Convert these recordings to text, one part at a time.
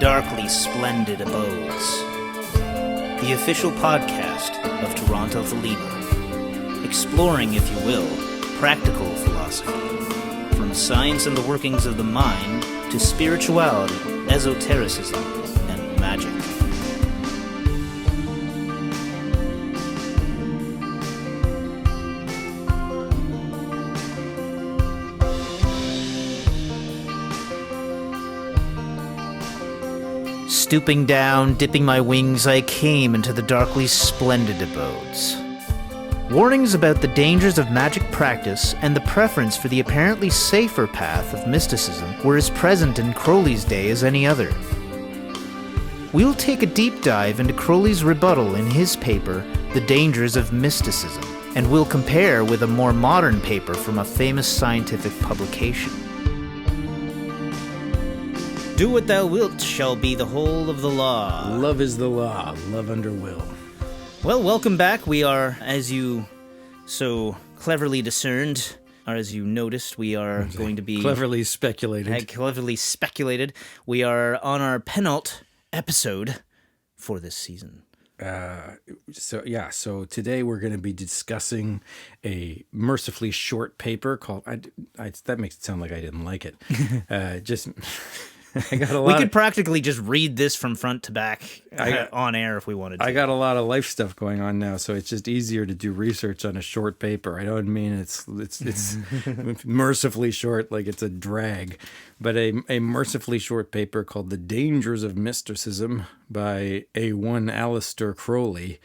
Darkly Splendid Abodes, the official podcast of Toronto Thelema, exploring, if you will, practical philosophy, from science and the workings of the mind to spirituality, esotericism, and magic. Stooping down, dipping my wings, I came into the darkly splendid abodes. Warnings about the dangers of magic practice and the preference for the apparently safer path of mysticism were as present in Crowley's day as any other. We'll take a deep dive into Crowley's rebuttal in his paper, The Dangers of Mysticism, and we'll compare with a more modern paper from a famous scientific publication. Do what thou wilt shall be the whole of the law. Love is the law, love under will. Well, welcome back. We are, as you so cleverly discerned, or as you noticed, we are going to be... Cleverly speculated. Cleverly speculated. We are on our penult episode for this season. So today we're going to be discussing a mercifully short paper called... that makes it sound like I didn't like it. I got a lot. We could practically just read this from front to back on air if we wanted to. I got a lot of life stuff going on now, so it's just easier to do research on a short paper. I don't mean it's mercifully short, like it's a drag, but a mercifully short paper called "The Dangers of Mysticism" by A1 Aleister Crowley,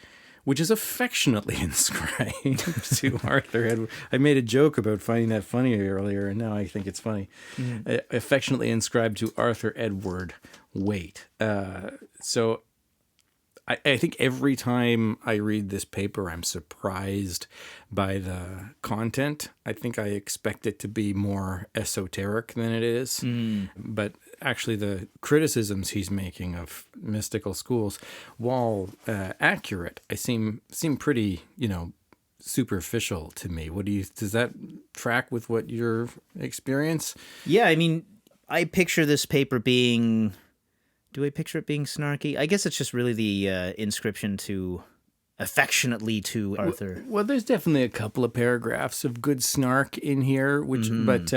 which is affectionately inscribed to Arthur Edward. I made a joke about finding that funny earlier, and now I think it's funny. Affectionately inscribed to Arthur Edward Waite. So I think every time I read this paper, I'm surprised by the content. I think I expect it to be more esoteric than it is. But actually the criticisms he's making of mystical schools, while accurate, I seem pretty, superficial to me. Does that track with what your experience? Yeah, I mean, I picture this paper being... Do I picture it being snarky? I guess it's just really the inscription to... affectionately to Arthur. Well, there's definitely a couple of paragraphs of good snark in here, but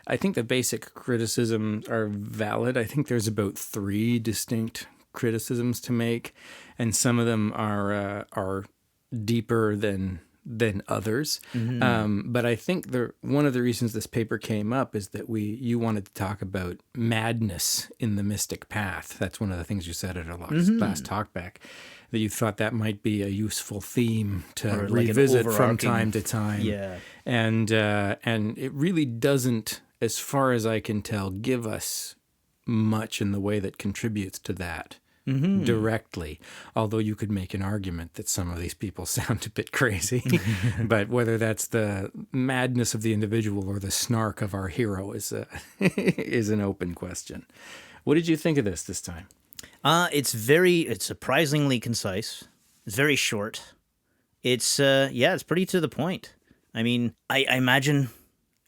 I think the basic criticisms are valid. I think there's about 3 distinct criticisms to make, and some of them are deeper than others. But I think one of the reasons this paper came up is that you wanted to talk about madness in the mystic path. That's one of the things you said at our last talkback, that you thought that might be a useful theme to revisit from time to time. Yeah. And it really doesn't, as far as I can tell, give us much in the way that contributes to that. Directly, although you could make an argument that some of these people sound a bit crazy, but whether that's the madness of the individual or the snark of our hero is an open question. What did you think of this time? It's surprisingly concise. It's very short. It's pretty to the point. I mean, I imagine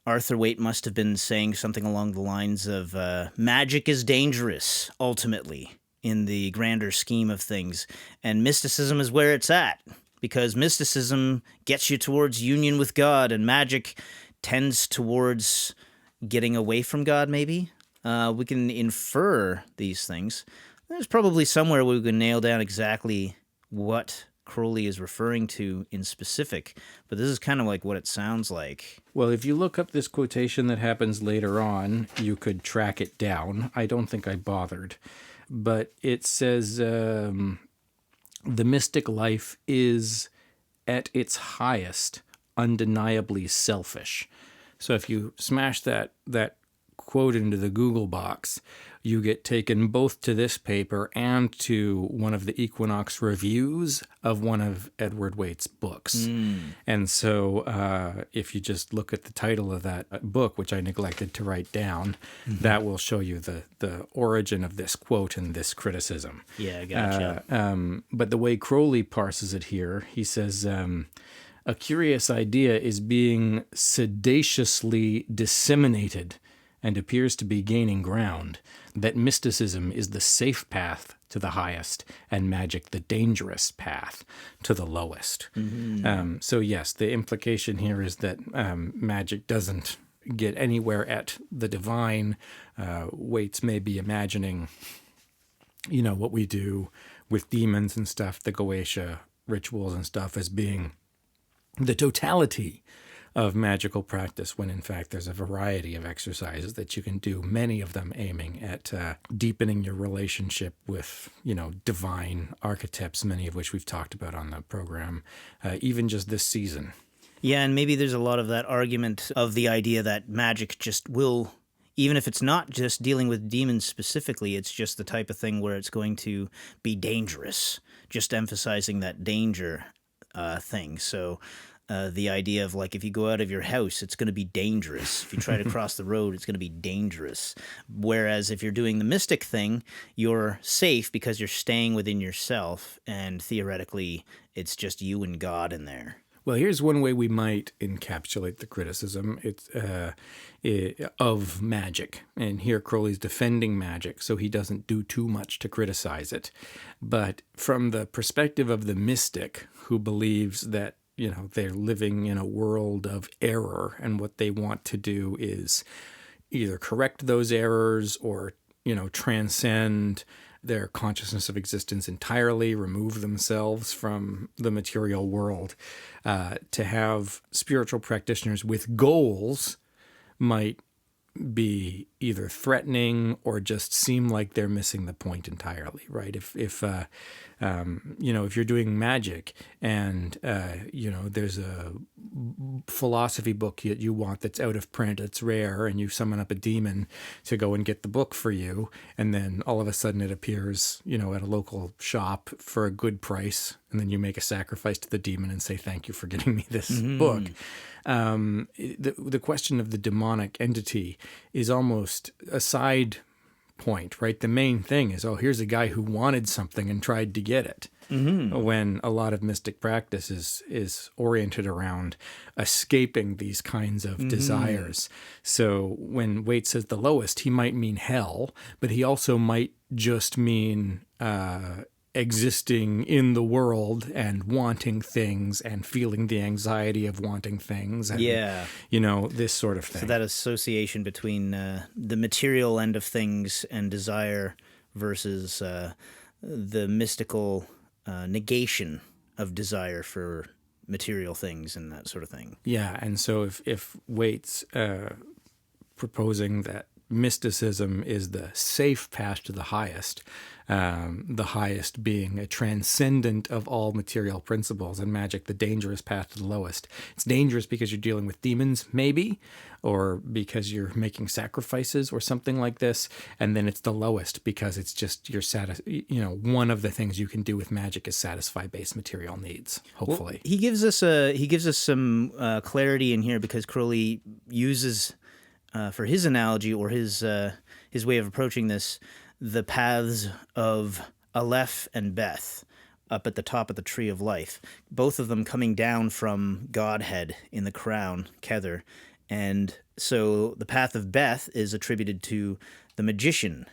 Arthur Waite must have been saying something along the lines of magic is dangerous, ultimately, in the grander scheme of things, and mysticism is where it's at, because mysticism gets you towards union with God, and magic tends towards getting away from God, maybe. We can infer these things. There's probably somewhere we can nail down exactly what Crowley is referring to in specific, but this is kind of like what it sounds like. Well, if you look up this quotation that happens later on, you could track it down. I don't think I bothered. But it says, the mystic life is, at its highest, undeniably selfish. So if you smash that quote into the Google box, you get taken both to this paper and to one of the Equinox reviews of one of Edward Waite's books. And so if you just look at the title of that book, which I neglected to write down, that will show you the origin of this quote and this criticism. Yeah, gotcha. But the way Crowley parses it here, he says, a curious idea is being sedaciously disseminated and appears to be gaining ground, that mysticism is the safe path to the highest, and magic the dangerous path to the lowest. So yes, the implication here is that magic doesn't get anywhere at the divine. Waits may be imagining, what we do with demons and stuff, the Goetia rituals and stuff, as being the totality of magical practice, when in fact there's a variety of exercises that you can do, many of them aiming at deepening your relationship with, divine archetypes, many of which we've talked about on the program, even just this season. Yeah, and maybe there's a lot of that argument of the idea that magic just will, even if it's not just dealing with demons specifically, it's just the type of thing where it's going to be dangerous, just emphasizing that danger thing. So the idea of, like, if you go out of your house, it's going to be dangerous. If you try to cross the road, it's going to be dangerous. Whereas if you're doing the mystic thing, you're safe because you're staying within yourself, and theoretically, it's just you and God in there. Well, here's one way we might encapsulate the criticism of magic. And here Crowley's defending magic, so he doesn't do too much to criticize it. But from the perspective of the mystic, who believes that they're living in a world of error, and what they want to do is either correct those errors or, transcend their consciousness of existence entirely, remove themselves from the material world. To have spiritual practitioners with goals might be either threatening or just seem like they're missing the point entirely, right? If you're doing magic and there's a philosophy book that you want that's out of print, it's rare, and you summon up a demon to go and get the book for you, and then all of a sudden it appears at a local shop for a good price, and then you make a sacrifice to the demon and say, thank you for getting me this book. The question of the demonic entity is almost a side point, right? The main thing is, here's a guy who wanted something and tried to get it. When a lot of mystic practice is oriented around escaping these kinds of desires. So when Waite says the lowest, he might mean hell, but he also might just mean existing in the world and wanting things and feeling the anxiety of wanting things and, this sort of thing. So that association between the material end of things and desire versus the mystical negation of desire for material things and that sort of thing. Yeah, and so if Waite's proposing that mysticism is the safe path to the highest being a transcendent of all material principles, and magic the dangerous path to the lowest. It's dangerous because you're dealing with demons, maybe, or because you're making sacrifices or something like this, and then it's the lowest because it's just one of the things you can do with magic is satisfy base material needs, hopefully. Well, he gives us some clarity in here, because Crowley uses for his analogy or his way of approaching this, the paths of Aleph and Beth up at the top of the tree of life, both of them coming down from Godhead in the crown, Kether. And so the path of Beth is attributed to the magician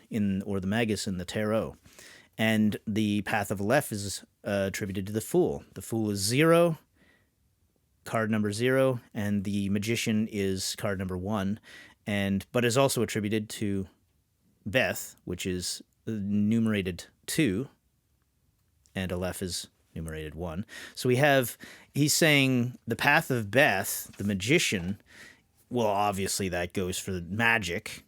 or the magus in the tarot. And the path of Aleph is attributed to the fool. The fool is 0, card number 0, and the magician is card number 1. But is also attributed to Beth, which is numerated 2, and Aleph is numerated 1. So he's saying the path of Beth, the magician, well, obviously that goes for Magick,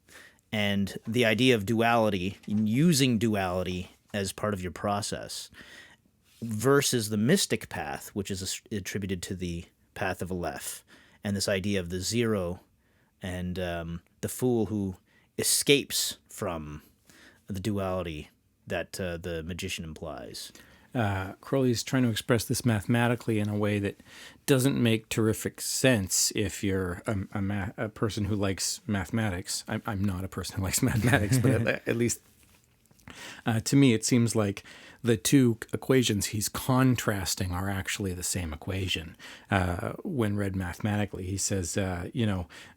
and the idea of duality, using duality as part of your process, versus the mystic path, which is attributed to the path of Aleph, and this idea of the 0 and the fool who escapes from the duality that the magician implies. Crowley's trying to express this mathematically in a way that doesn't make terrific sense if you're a person who likes mathematics. I'm not a person who likes mathematics, but at least To me, it seems like the two equations he's contrasting are actually the same equation. When read mathematically, he says, the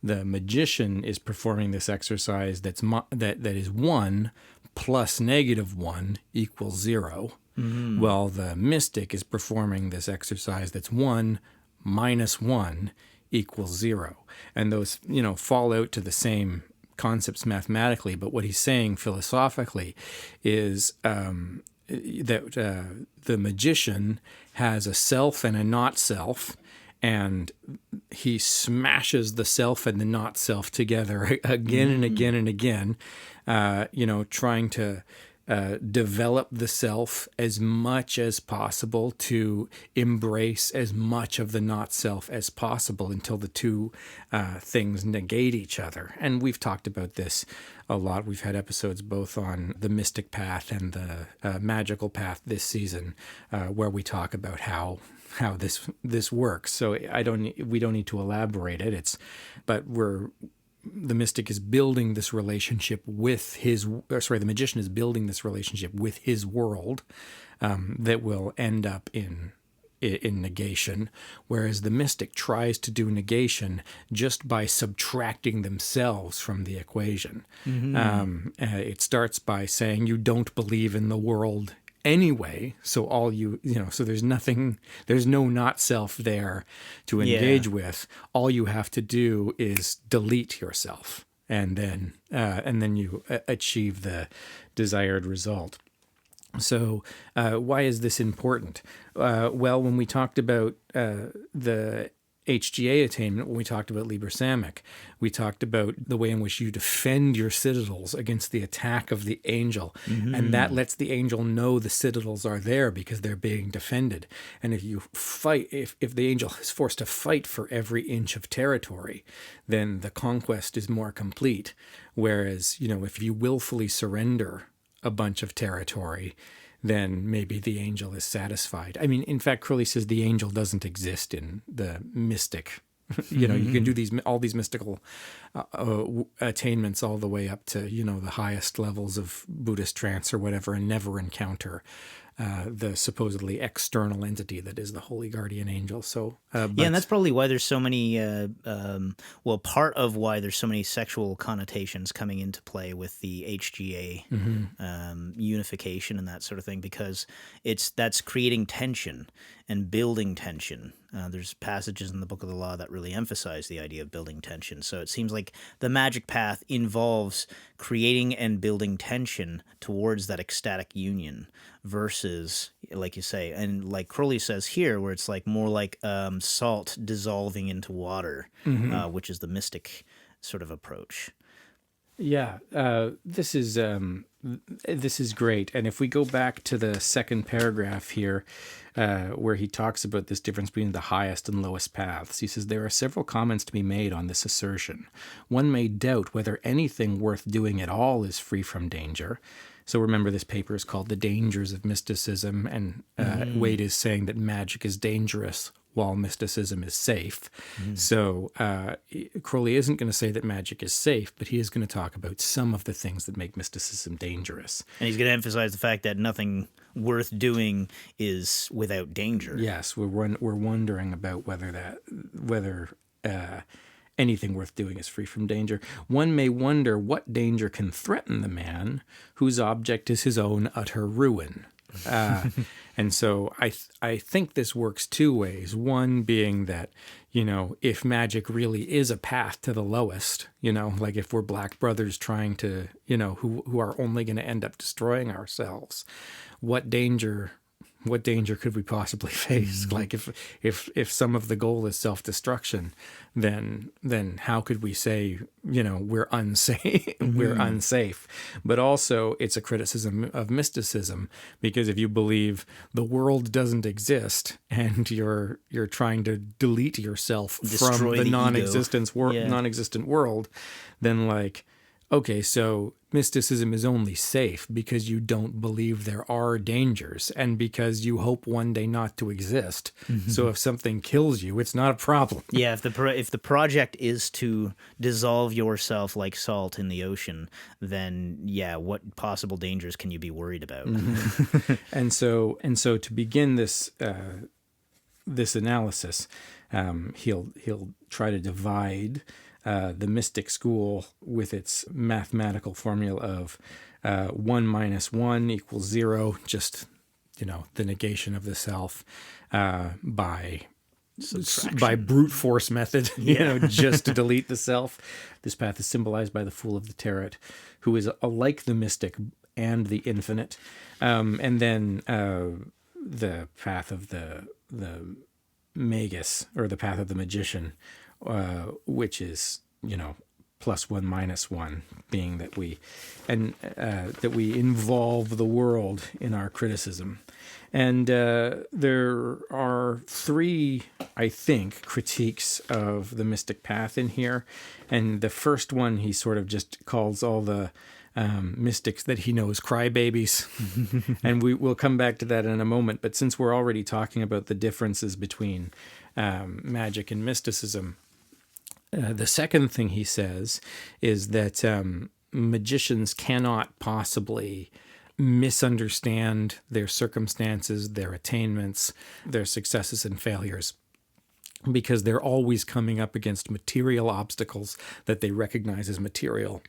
magician is performing this exercise that is 1 plus -1 equals 0. While the mystic is performing this exercise that's 1 minus 1 equals 0. And those, fall out to the same concepts mathematically, but what he's saying philosophically is that the magician has a self and a not self, and he smashes the self and the not self together again and again and again, trying to develop the self as much as possible to embrace as much of the not self as possible until the two things negate each other. And we've talked about this a lot. We've had episodes both on the mystic path and the magical path this season, where we talk about how this works. So we don't need to elaborate it. The mystic is building this relationship with the magician is building this relationship with his world that will end up in negation, whereas the mystic tries to do negation just by subtracting themselves from the equation. It starts by saying you don't believe in the world anyway, so so there's no not self there to engage with. All you have to do is delete yourself, and then you achieve the desired result. So why is this important? Well, when we talked about the HGA attainment, when we talked about Liber Samic, we talked about the way in which you defend your citadels against the attack of the angel. And that lets the angel know the citadels are there because they're being defended. And if you fight, if the angel is forced to fight for every inch of territory, then the conquest is more complete. Whereas, if you willfully surrender a bunch of territory, then maybe the angel is satisfied. I mean, in fact, Crowley says the angel doesn't exist in the mystic. You can do all these mystical attainments all the way up to, the highest levels of Buddhist trance or whatever, and never encounter the supposedly external entity that is the holy guardian angel. So, and that's probably why there's so many, part of why there's so many sexual connotations coming into play with the HGA unification and that sort of thing, because that's creating tension and building tension. There's passages in the Book of the Law that really emphasize the idea of building tension. So it seems like the magic path involves creating and building tension towards that ecstatic union versus, like you say, and like Crowley says here, where it's like more like salt dissolving into water, which is the mystic sort of approach. Yeah, this is great. And if we go back to the second paragraph here, where he talks about this difference between the highest and lowest paths, he says, there are several comments to be made on this assertion. One may doubt whether anything worth doing at all is free from danger. So remember, this paper is called The Dangers of Mysticism, and Wade is saying that magic is dangerous while mysticism is safe. So Crowley isn't going to say that magic is safe, but he is going to talk about some of the things that make mysticism dangerous. And he's going to emphasize the fact that nothing worth doing is without danger. Yes, we're wondering about whether anything worth doing is free from danger. One may wonder what danger can threaten the man whose object is his own utter ruin. And so I think this works two ways. One being that, if magic really is a path to the lowest, like if we're black brothers trying to, who are only going to end up destroying ourselves, what danger could we possibly face? Like if some of the goal is self-destruction, then how could we say, we're unsafe? We're unsafe. But also it's a criticism of mysticism, because if you believe the world doesn't exist and you're trying to delete yourself Destroy from the the non-existent world, then Okay, so mysticism is only safe because you don't believe there are dangers and because you hope one day not to exist. So if something kills you, it's not a problem. Yeah, if the project is to dissolve yourself like salt in the ocean, then yeah, what possible dangers can you be worried about? And so to begin this this analysis, he'll try to divide the mystic school with its mathematical formula of 1 minus 1 equals 0, just, the negation of the self, by brute force method, just to delete the self. This path is symbolized by the Fool of the Tarot, who is alike the mystic and the infinite. And then the path of the magus, or the path of the magician, which is, plus 1 minus 1, being that we involve the world in our criticism. And there are 3, I think, critiques of the mystic path in here. And the first one, he sort of just calls all the mystics that he knows crybabies. And we'll come back to that in a moment. But since we're already talking about the differences between magic and mysticism, the second thing he says is that magicians cannot possibly misunderstand their circumstances, their attainments, their successes and failures, because they're always coming up against material obstacles that they recognize as material,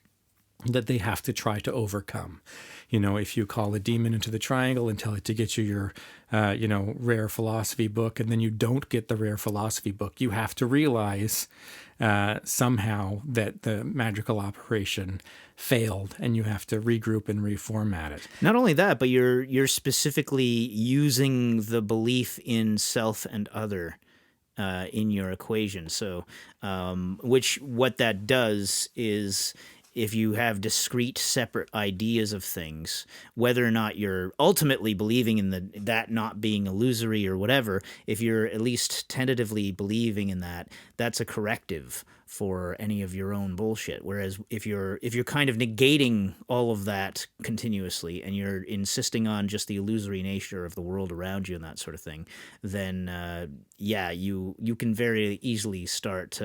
that they have to try to overcome. If you call a demon into the triangle and tell it to get you your, rare philosophy book, and then you don't get the rare philosophy book, you have to realize somehow that the magical operation failed, and you have to regroup and reformat it. Not only that, but you're specifically using the belief in self and other in your equation. So, what that does is, if you have discrete, separate ideas of things, whether or not you're ultimately believing in that not being illusory or whatever, if you're at least tentatively believing in that, that's a corrective for any of your own bullshit. Whereas if you're kind of negating all of that continuously, and you're insisting on just the illusory nature of the world around you and that sort of thing, then you can very easily start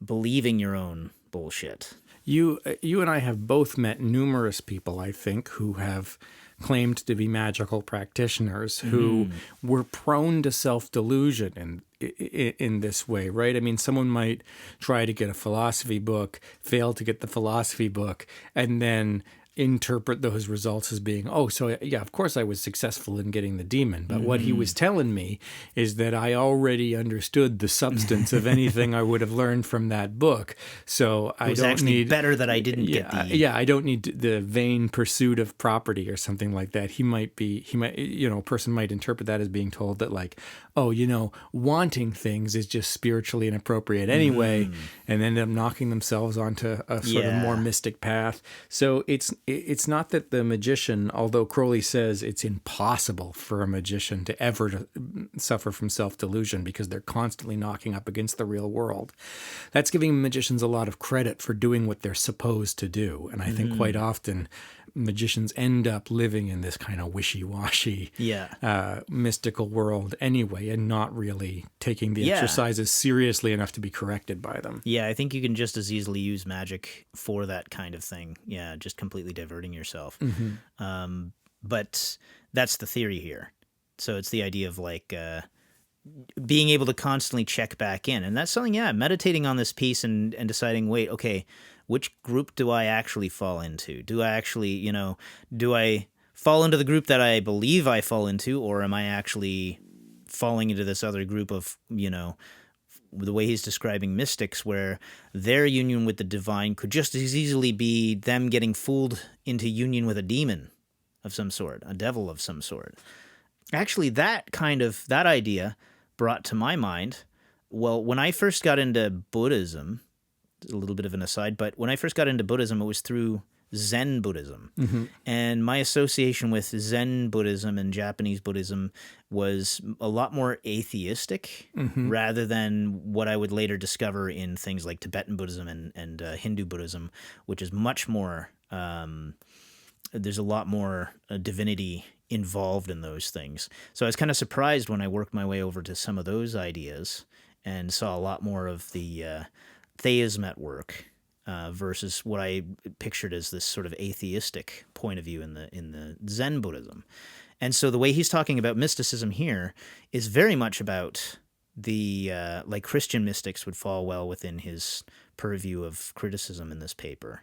believing your own bullshit. You and I have both met numerous people, I think, who have claimed to be magical practitioners who were prone to self-delusion in this way, right? I mean, someone might try to get a philosophy book, fail to get the philosophy book, and then interpret those results as being, so yeah, of course I was successful in getting the demon. But what he was telling me is that I already understood the substance of anything I would have learned from that book. So I don't need better that I didn't get the... Yeah, I don't need the vain pursuit of property or something like that. He might, a person might interpret that as being told that, like, wanting things is just spiritually inappropriate anyway, and end up knocking themselves onto a sort of more mystic path. So it's not that the magician, although Crowley says it's impossible for a magician to ever suffer from self-delusion because they're constantly knocking up against the real world. That's giving magicians a lot of credit for doing what they're supposed to do. And I think quite often magicians end up living in this kind of wishy-washy, mystical world anyway, and not really taking the exercises seriously enough to be corrected by them. Yeah, I think you can just as easily use magic for that kind of thing. Yeah, just completely diverting yourself. But that's the theory here. So it's the idea of, like, being able to constantly check back in. And that's something, meditating on this piece and deciding, wait, okay, which group do I actually fall into? Do I actually, do I fall into the group that I believe I fall into, or am I actually falling into this other group of, the way he's describing mystics, where their union with the divine could just as easily be them getting fooled into union with a demon of some sort, a devil of some sort. Actually, that idea brought to my mind, well, when I first got into Buddhism, a little bit of an aside, but when I first got into Buddhism, it was through Zen Buddhism. And my association with Zen Buddhism and Japanese Buddhism was a lot more atheistic rather than what I would later discover in things like Tibetan Buddhism and Hindu Buddhism, which is much more, there's a lot more divinity involved in those things. So I was kind of surprised when I worked my way over to some of those ideas and saw a lot more of the theism at work. Versus what I pictured as this sort of atheistic point of view in the Zen Buddhism. And so the way he's talking about mysticism here is very much about the, like Christian mystics would fall well within his purview of criticism in this paper,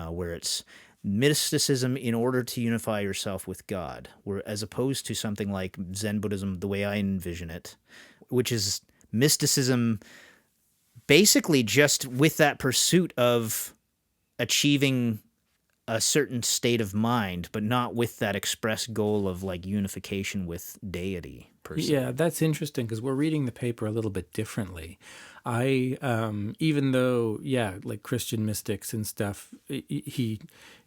where it's mysticism in order to unify yourself with God, where as opposed to something like Zen Buddhism, the way I envision it, which is mysticism basically just with that pursuit of achieving a certain state of mind, but not with that express goal of like unification with deity per se. Yeah, that's interesting because we're reading the paper a little bit differently. I, even though, yeah, like Christian mystics and stuff, he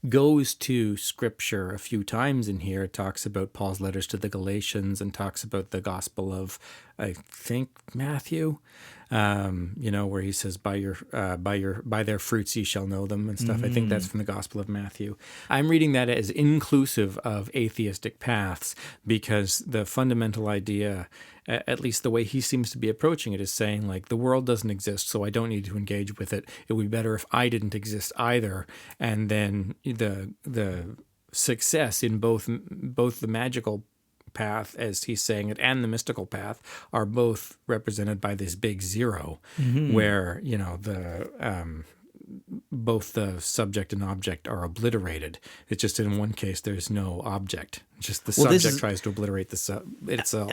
goes to scripture a few times in here. It talks about Paul's letters to the Galatians and talks about the gospel of, I think, Matthew, where he says, by their fruits ye shall know them and stuff. I think that's from the gospel of Matthew. I'm reading that as inclusive of atheistic paths because the fundamental idea, at least the way he seems to be approaching it, is saying like the world doesn't exist, so I don't need to engage with it. It would be better if I didn't exist either. And then the success in both the magical path, as he's saying it, and the mystical path are both represented by this big zero, where both the subject and object are obliterated. It's just in one case there's no object. Just the subject tries to obliterate itself.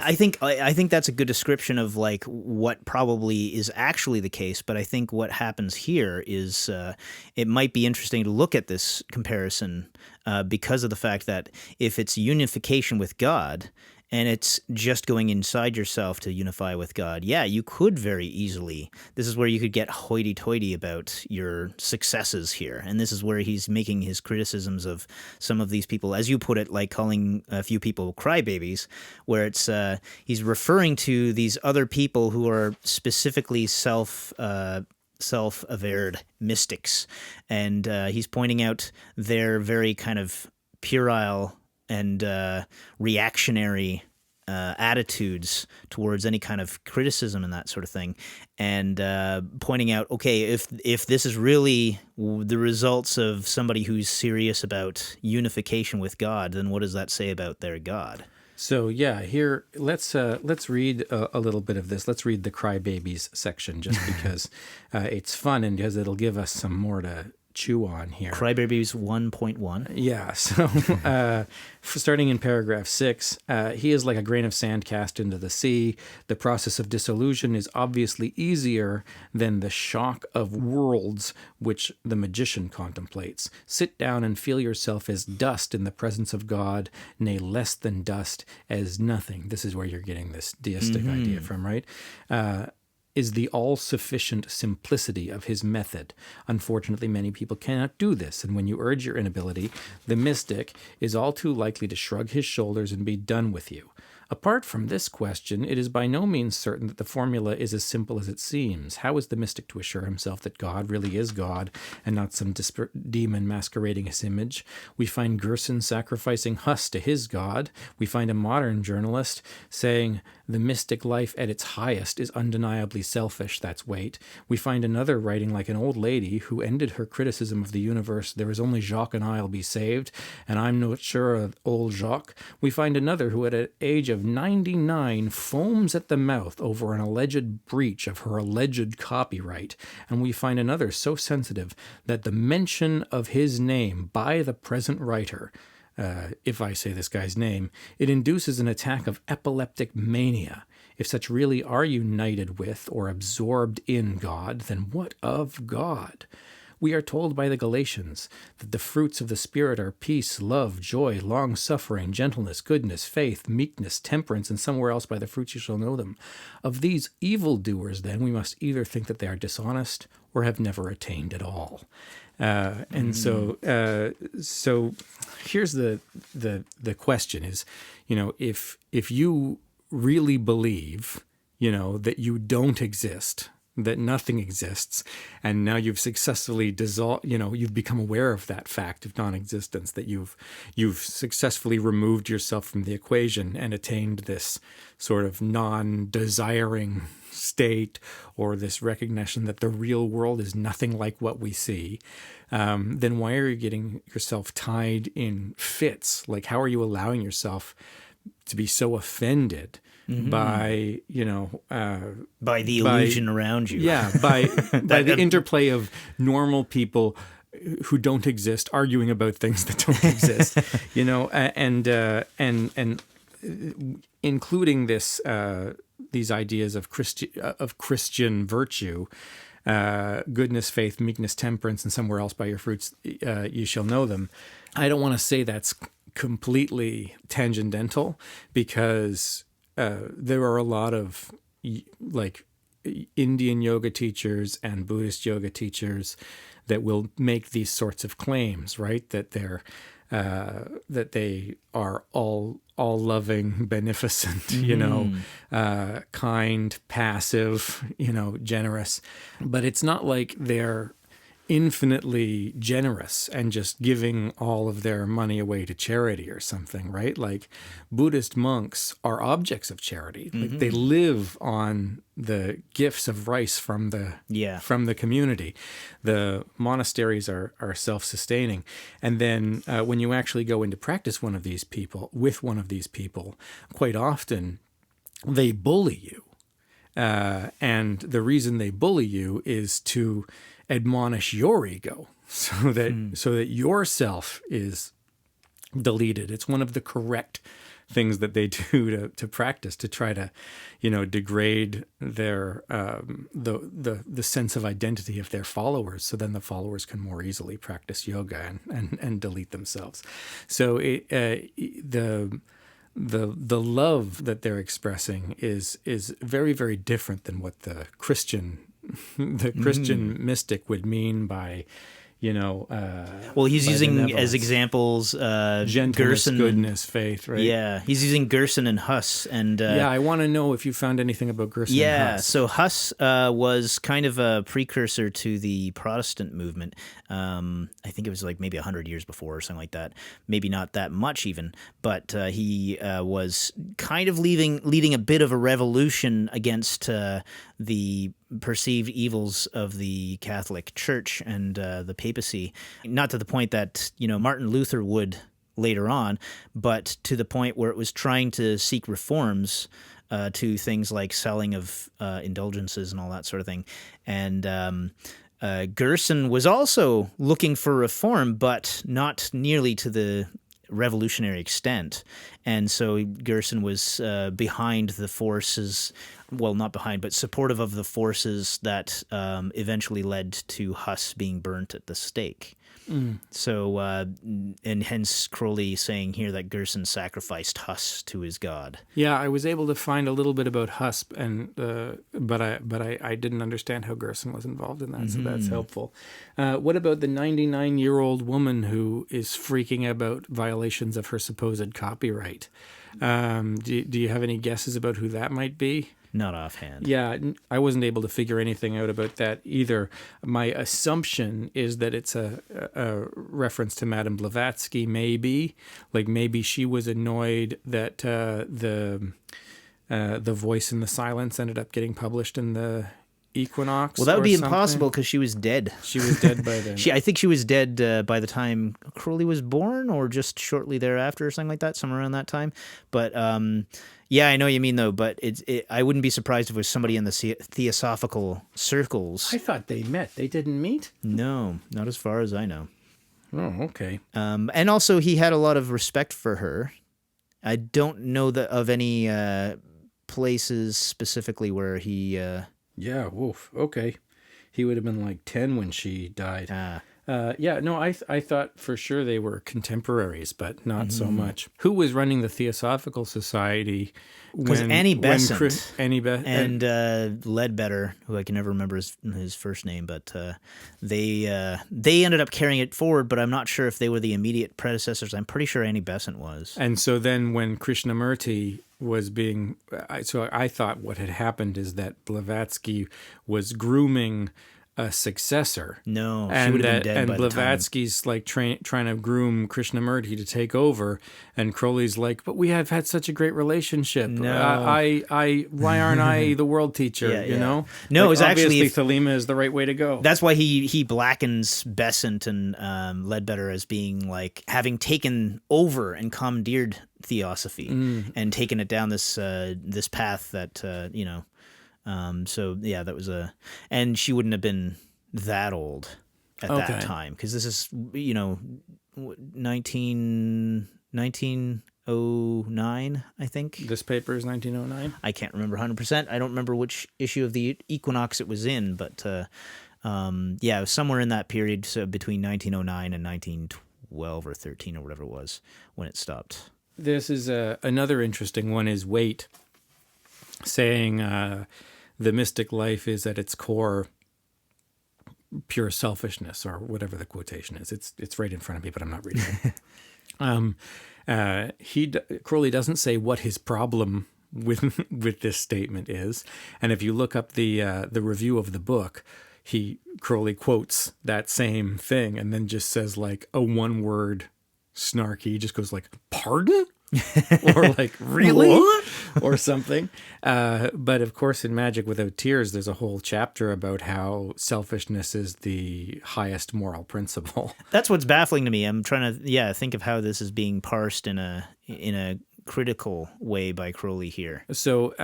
I think that's a good description of like what probably is actually the case. But I think what happens here is it might be interesting to look at this comparison because of the fact that if it's unification with God, and it's just going inside yourself to unify with God, yeah, you could very easily. This is where you could get hoity-toity about your successes here. And this is where he's making his criticisms of some of these people, as you put it, like calling a few people crybabies, where it's he's referring to these other people who are specifically self-averred mystics. And he's pointing out their very kind of puerile and reactionary attitudes towards any kind of criticism and that sort of thing, and pointing out, okay, if this is really the results of somebody who's serious about unification with God, then what does that say about their God? So yeah, here let's read a little bit of this. Let's read the crybabies section just because it's fun and because it'll give us some more to chew on here. Crybabies 1.1. Yeah, so starting in paragraph 6, he is like a grain of sand cast into the sea. The process of dissolution is obviously easier than the shock of worlds which the magician contemplates. Sit down and feel yourself as dust in the presence of God, nay, less than dust, as nothing. This is where you're getting this deistic idea from, right? Is the all-sufficient simplicity of his method. Unfortunately, many people cannot do this, and when you urge your inability, the mystic is all too likely to shrug his shoulders and be done with you. Apart from this question, it is by no means certain that the formula is as simple as it seems. How is the mystic to assure himself that God really is God and not some demon masquerading his image? We find Gerson sacrificing Huss to his God. We find a modern journalist saying the mystic life at its highest is undeniably selfish. That's weight. We find another writing like an old lady who ended her criticism of the universe, there is only Jacques and I'll be saved, and I'm not sure of old Jacques. We find another who at an age of 99 foams at the mouth over an alleged breach of her alleged copyright, and we find another so sensitive that the mention of his name by the present writer, if I say this guy's name, it induces an attack of epileptic mania. If such really are united with or absorbed in God, then what of God? We are told by the Galatians that the fruits of the Spirit are peace, love, joy, long-suffering, gentleness, goodness, faith, meekness, temperance, and somewhere else by the fruits you shall know them. Of these evildoers, then, we must either think that they are dishonest or have never attained at all. So here's the question is, if you really believe, that you don't exist, that nothing exists, and now you've successfully dissolved, you've become aware of that fact of non-existence, that you've successfully removed yourself from the equation and attained this sort of non-desiring state, or this recognition that the real world is nothing like what we see, then why are you getting yourself tied in fits? Like, how are you allowing yourself to be so offended by the illusion around you? Yeah, by the interplay of normal people who don't exist arguing about things that don't exist, and including these ideas of Christian virtue, goodness, faith, meekness, temperance, and somewhere else by your fruits you shall know them. I don't want to say that's completely tangential, because there are a lot of like Indian yoga teachers and Buddhist yoga teachers that will make these sorts of claims, right? That they are all loving, beneficent, kind, passive, generous. But it's not like they're infinitely generous and just giving all of their money away to charity or something, right? Like, Buddhist monks are objects of charity. Like, they live on the gifts of rice from the community. The monasteries are self-sustaining. And then when you actually go into practice with one of these people, quite often they bully you. And the reason they bully you is to admonish your ego, so that yourself is deleted. It's one of the correct things that they do to practice, to try to, degrade their the sense of identity of their followers, so then the followers can more easily practice yoga and delete themselves. So the love that they're expressing is very, very different than what the Christian mystic would mean by, well, he's using as examples gentleness, Gerson, goodness, faith, right? Yeah, he's using Gerson and Huss, and I want to know if you found anything about Gerson. and Huss. So Huss was kind of a precursor to the Protestant movement. I think it was like maybe 100 years before or something like that. Maybe not that much even, but he was kind of leading a bit of a revolution against the perceived evils of the Catholic Church and the papacy. Not to the point that, Martin Luther would later on, but to the point where it was trying to seek reforms to things like selling of indulgences and all that sort of thing. And Gerson was also looking for reform, but not nearly to the revolutionary extent. And so Gerson was behind the forces, well, not behind, but supportive of the forces that eventually led to Huss being burnt at the stake. So, and hence Crowley saying here that Gerson sacrificed Huss to his god. Yeah, I was able to find a little bit about Huss, and but I didn't understand how Gerson was involved in that, so that's helpful. What about the 99-year-old woman who is freaking about violations of her supposed copyright? Do you have any guesses about who that might be? Not offhand. Yeah, I wasn't able to figure anything out about that either. My assumption is that it's a reference to Madame Blavatsky, maybe. Like, maybe she was annoyed that the Voice in the Silence ended up getting published in the Equinox. Well, that would be impossible because she was dead. She was dead by then. I think she was dead by the time Crowley was born, or just shortly thereafter, or something like that, somewhere around that time. But yeah, I know what you mean, though. But I wouldn't be surprised if it was somebody in the theosophical circles. I thought they met. They didn't meet? No, not as far as I know. Oh, okay. And also, he had a lot of respect for her. I don't know of any places specifically where he... Yeah, woof. Okay. He would have been like 10 when she died. Ah. Yeah, no, I thought for sure they were contemporaries, but not so much. Who was running the Theosophical Society? Because Annie Besant Annie and Ledbetter, who I can never remember his first name, but they ended up carrying it forward, but I'm not sure if they were the immediate predecessors. I'm pretty sure Annie Besant was. And so then when Krishnamurti was being... So I thought what had happened is that Blavatsky was grooming a successor. No, she would have been dead by the time. And Blavatsky's like trying to groom Krishnamurti to take over, and Crowley's like, "But we have had such a great relationship. No. Why aren't I the world teacher? You know? No, like, it was actually Thelema is the right way to go. That's why he blackens Besant and Ledbetter as being like having taken over and commandeered Theosophy and taken it down this path that you know. So yeah, that was and she wouldn't have been that old at that time, because this is, you know, 1909, I think. This paper is 1909. I can't remember 100%. I don't remember which issue of the Equinox it was in, but yeah, it was somewhere in that period, so between 1909 and 1912 or 13 or whatever it was when it stopped. This is another interesting one is Waite saying the mystic life is at its core pure selfishness, or whatever the quotation is. It's right in front of me, but I'm not reading it. Crowley doesn't say what his problem with this statement is, and if you look up the review of the book, Crowley quotes that same thing and then just says like a one-word snarky. He just goes like, "Pardon?" or like, "Really?" What? or something. But of course, in Magick Without Tears, there's a whole chapter about how selfishness is the highest moral principle. That's what's baffling to me. I'm trying to think of how this is being parsed in a critical way by Crowley here. So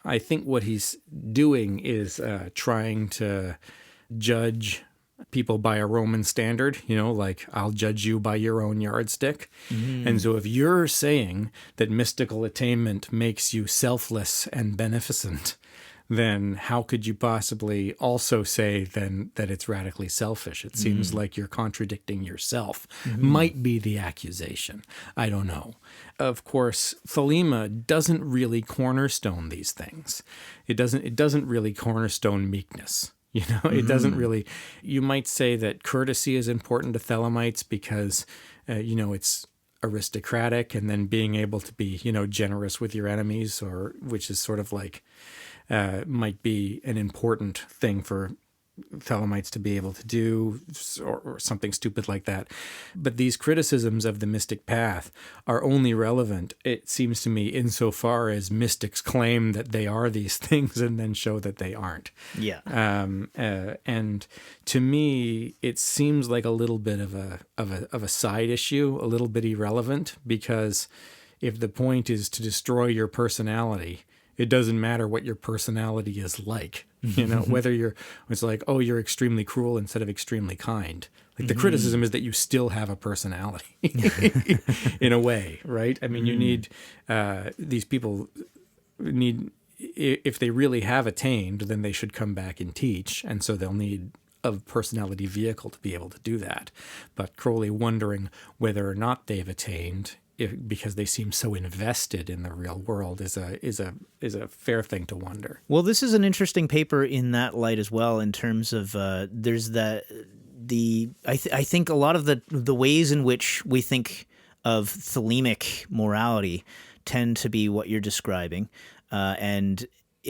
I think what he's doing is trying to judge people by a Roman standard, you know, like, I'll judge you by your own yardstick. And so if you're saying that mystical attainment makes you selfless and beneficent, then how could you possibly also say then that it's radically selfish? It seems like you're contradicting yourself. Might be the accusation. I don't know. Of course, Thelema doesn't really cornerstone these things. It doesn't really cornerstone meekness. You know, it doesn't really. You might say that courtesy is important to Thelemites because, you know, it's aristocratic, and then being able to be, you know, generous with your enemies, or which is sort of like might be an important thing for Thelemites to be able to do, or something stupid like that. But these criticisms of the mystic path are only relevant, it seems to me, insofar as mystics claim that they are these things and then show that they aren't. Yeah. And to me, it seems like a little bit of a side issue, a little bit irrelevant, because if the point is to destroy your personality, it doesn't matter what your personality is like, you know, whether it's like, oh, you're extremely cruel instead of extremely kind. Like the criticism is that you still have a personality in a way, right? I mean, you need, these people need, if they really have attained, then they should come back and teach. And so they'll need a personality vehicle to be able to do that. But Crowley wondering whether or not they've attained, because they seem so invested in the real world, is a fair thing to wonder. Well, this is an interesting paper in that light as well, in terms of there's I think a lot of the ways in which we think of Thelemic morality tend to be what you're describing, and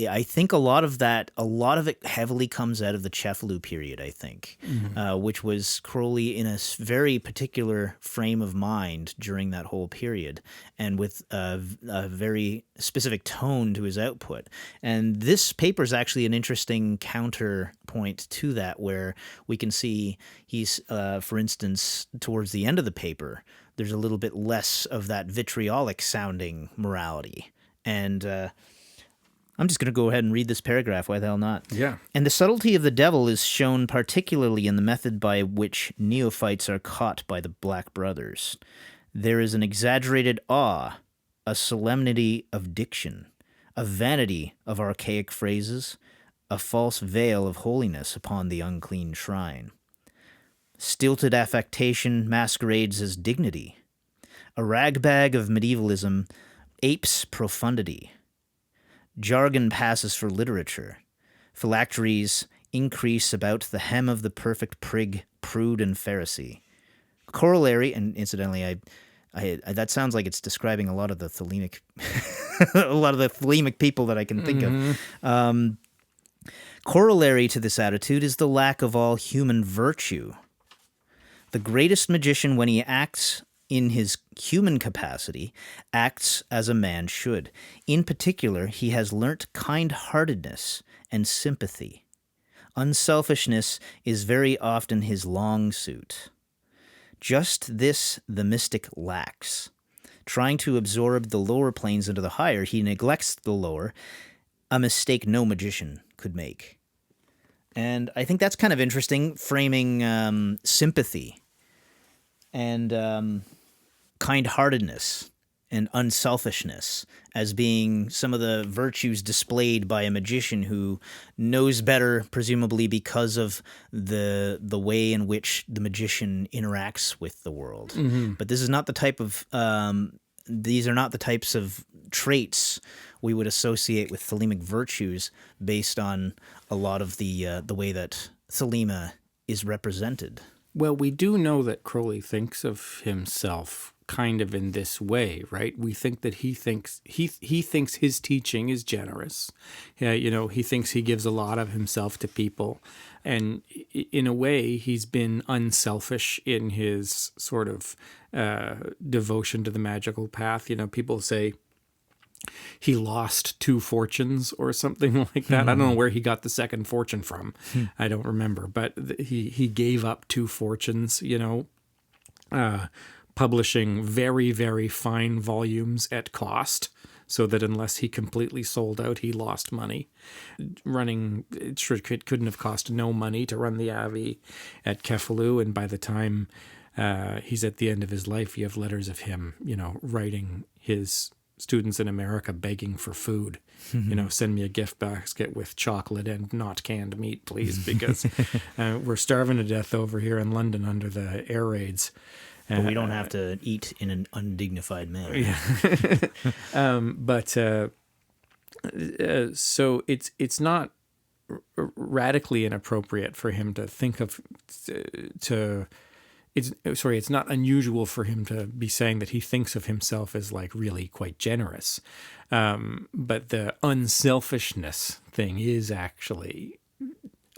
I think a lot of it heavily comes out of the Cefalù period, I think, which was Crowley in a very particular frame of mind during that whole period, and with a very specific tone to his output. And this paper is actually an interesting counterpoint to that, where we can see he's, for instance, towards the end of the paper, there's a little bit less of that vitriolic sounding morality. And I'm just going to go ahead and read this paragraph. Why the hell not? Yeah. And the subtlety of the devil is shown particularly in the method by which neophytes are caught by the Black Brothers. There is an exaggerated awe, a solemnity of diction, a vanity of archaic phrases, a false veil of holiness upon the unclean shrine. Stilted affectation masquerades as dignity. A ragbag of medievalism apes profundity. Jargon passes for literature. Phylacteries increase about the hem of the perfect prig, prude, and Pharisee. Corollary, and incidentally, I that sounds like it's describing a lot of the Thelemic, a lot of the Thelemic people that I can think of. Corollary to this attitude is the lack of all human virtue. The greatest magician, when he acts in his human capacity, acts as a man should. In particular, he has learnt kind-heartedness and sympathy. Unselfishness is very often his long suit. Just this the mystic lacks. Trying to absorb the lower planes into the higher, he neglects the lower, a mistake no magician could make. And I think that's kind of interesting, framing sympathy and kind-heartedness and unselfishness as being some of the virtues displayed by a magician who knows better, presumably because of the way in which the magician interacts with the world. But this is not the type of these are not the types of traits we would associate with Thelemic virtues based on a lot of the way that Thelema is represented. Well, we do know that Crowley thinks of himself kind of in this way, right? We think that he thinks his teaching is generous. He thinks he gives a lot of himself to people. And in a way, he's been unselfish in his sort of devotion to the magical path. People say he lost 2 fortunes or something like that. I don't know where he got the second fortune from. I don't remember. But he gave up 2 fortunes, publishing very, very fine volumes at cost, so that unless he completely sold out, he lost money. It couldn't have cost no money to run the Abbey at Kefaloon, and by the time he's at the end of his life, you have letters of him, writing his students in America begging for food. Send me a gift basket with chocolate and not canned meat, please, because we're starving to death over here in London under the air raids. But we don't have to eat in an undignified manner. Yeah. So it's not radically inappropriate for him to think of it's not unusual for him to be saying that he thinks of himself as like really quite generous. But the unselfishness thing is actually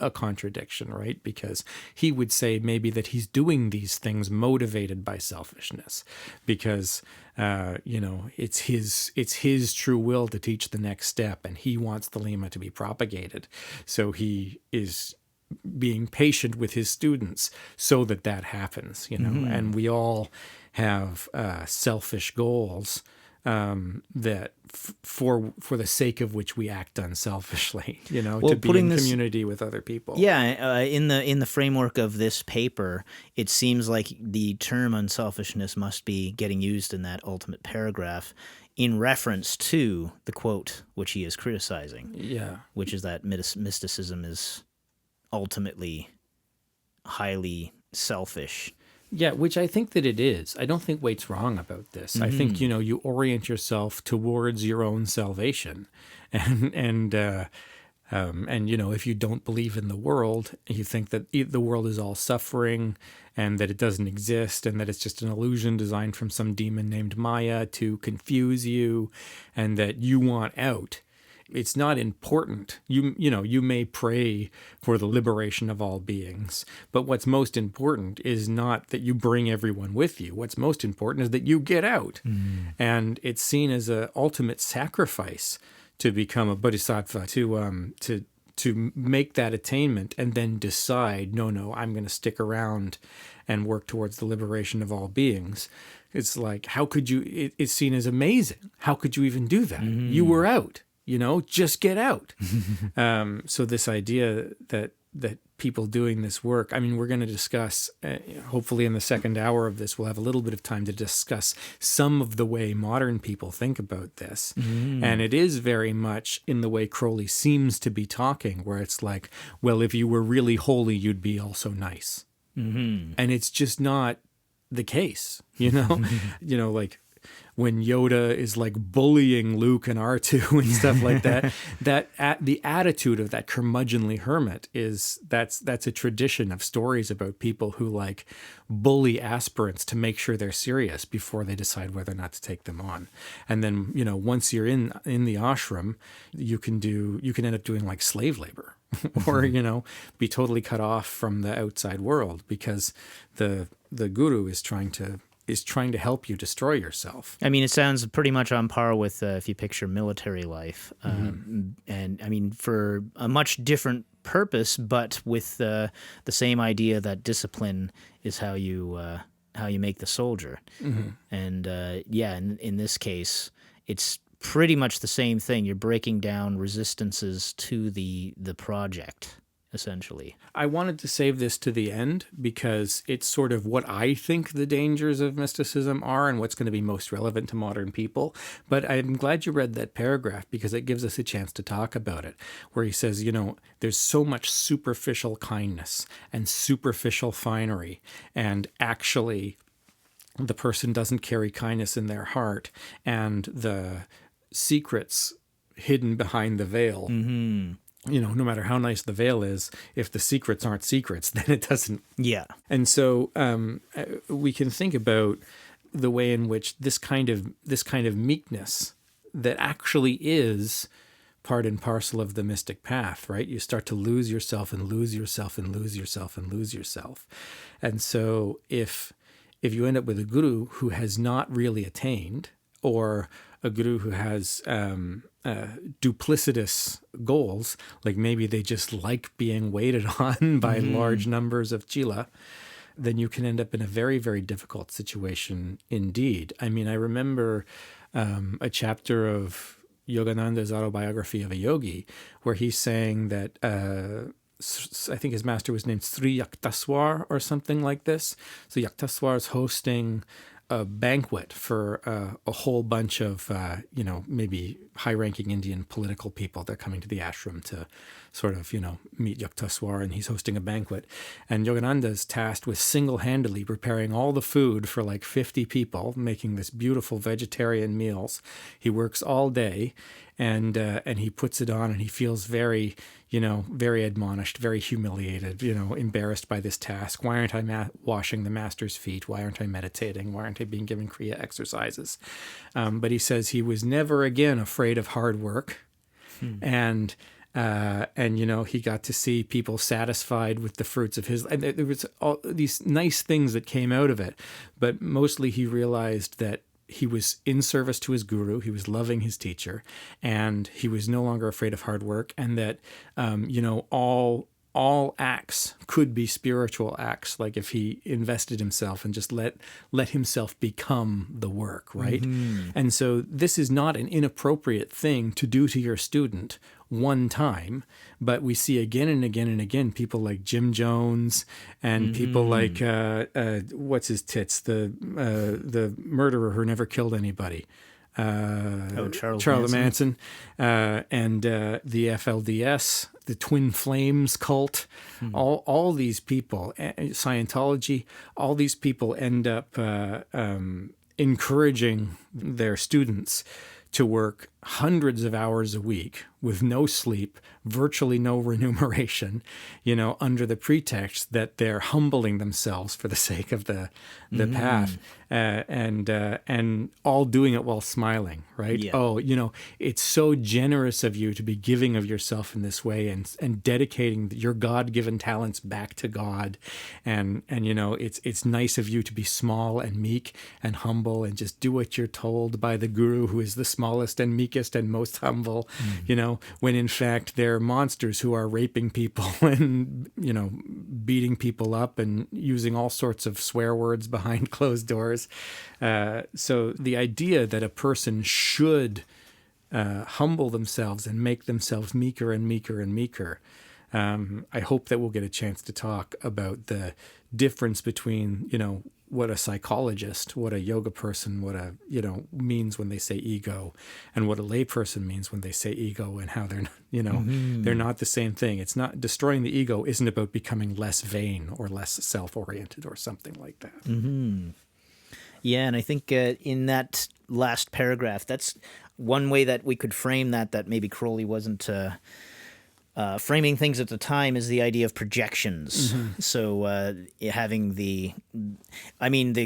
a contradiction, right? Because he would say maybe that he's doing these things motivated by selfishness, because it's his true will to teach the next step, and he wants Thelema to be propagated. So he is being patient with his students so that happens, and we all have selfish goals that for the sake of which we act unselfishly, to be in community with other people. Yeah, in the framework of this paper, it seems like the term unselfishness must be getting used in that ultimate paragraph in reference to the quote which he is criticizing. Yeah, which is that mysticism is ultimately highly selfish. Yeah, which I think that it is. I don't think Waite's wrong about this. I think, you orient yourself towards your own salvation. And if you don't believe in the world, you think that the world is all suffering and that it doesn't exist and that it's just an illusion designed from some demon named Maya to confuse you, and that you want out. It's not important. You may pray for the liberation of all beings, but what's most important is not that you bring everyone with you. What's most important is that you get out. And it's seen as an ultimate sacrifice to become a bodhisattva, to make that attainment and then decide, no, I'm going to stick around and work towards the liberation of all beings. It's like, how could you? It's seen as amazing. How could you even do that? You were out. Just get out. So this idea that people doing this work. I mean, we're going to discuss, hopefully in the second hour of this, we'll have a little bit of time to discuss some of the way modern people think about this. And it is very much in the way Crowley seems to be talking, where it's like, well, if you were really holy, you'd be also nice. And it's just not the case, you know? You know, like when Yoda is like bullying Luke and R2 and stuff like that, the attitude of that curmudgeonly hermit that's a tradition of stories about people who like bully aspirants to make sure they're serious before they decide whether or not to take them on. And then, you know, once you're in the ashram, you can end up doing like slave labor or, you know, be totally cut off from the outside world because the guru is trying to help you destroy yourself. I mean, it sounds pretty much on par with if you picture military life. And I mean, for a much different purpose, but with the same idea that discipline is how you make the soldier. And in this case, it's pretty much the same thing. You're breaking down resistances to the project, essentially. I wanted to save this to the end because it's sort of what I think the dangers of mysticism are and what's going to be most relevant to modern people. But I'm glad you read that paragraph because it gives us a chance to talk about it, where he says, you know, there's so much superficial kindness and superficial finery, and actually the person doesn't carry kindness in their heart, and the secrets hidden behind the veil. You know, no matter how nice the veil is, if the secrets aren't secrets, then it doesn't. Yeah. And so we can think about the way in which this kind of meekness that actually is part and parcel of the mystic path, right? You start to lose yourself and lose yourself and lose yourself and lose yourself. And so if you end up with a guru who has not really attained, or a guru who has duplicitous goals, like maybe they just like being waited on by large numbers of chila, then you can end up in a very, very difficult situation indeed. I mean, I remember a chapter of Yogananda's autobiography of a yogi where he's saying that I think his master was named Sri Yaktaswar or something like this. So Yaktaswar is hosting a banquet for a whole bunch of, maybe high-ranking Indian political people. They're coming to the ashram to sort of, meet Yaktaswar, and he's hosting a banquet. And Yogananda is tasked with single-handedly preparing all the food for like 50 people, making this beautiful vegetarian meals. He works all day, and he puts it on, and he feels very, very admonished, very humiliated, embarrassed by this task. Why aren't I washing the master's feet? Why aren't I meditating? Why aren't I being given Kriya exercises? But he says he was never again afraid of hard work. And he got to see people satisfied with the fruits of his, and there was all these nice things that came out of it. But mostly he realized that he was in service to his guru, he was loving his teacher, and he was no longer afraid of hard work, and that, all acts could be spiritual acts, like if he invested himself and just let himself become the work, right? And so this is not an inappropriate thing to do to your student one time, but we see again and again and again people like Jim Jones and people like what's his tits, the murderer who never killed anybody. Charles Manson, and the FLDS, the Twin Flames cult, all these people, Scientology, all these people end up encouraging their students to work hundreds of hours a week with no sleep, virtually no remuneration, under the pretext that they're humbling themselves for the sake of the path, and all doing it while smiling, right? Yeah. Oh, it's so generous of you to be giving of yourself in this way and dedicating your God-given talents back to God, and it's nice of you to be small and meek and humble and just do what you're told by the guru, who is the smallest and meekest and most humble, when in fact they're monsters who are raping people and, beating people up and using all sorts of swear words behind closed doors. So the idea that a person should humble themselves and make themselves meeker and meeker and meeker, I hope that we'll get a chance to talk about the difference between, what a psychologist, what a yoga person, what a, means when they say ego, and what a layperson means when they say ego, and how they're, they're not the same thing. It's not, destroying the ego isn't about becoming less vain or less self-oriented or something like that. Mm-hmm. Yeah, and I think in that last paragraph, that's one way that we could frame that maybe Crowley wasn't framing things at the time, is the idea of projections. Mm-hmm. So having the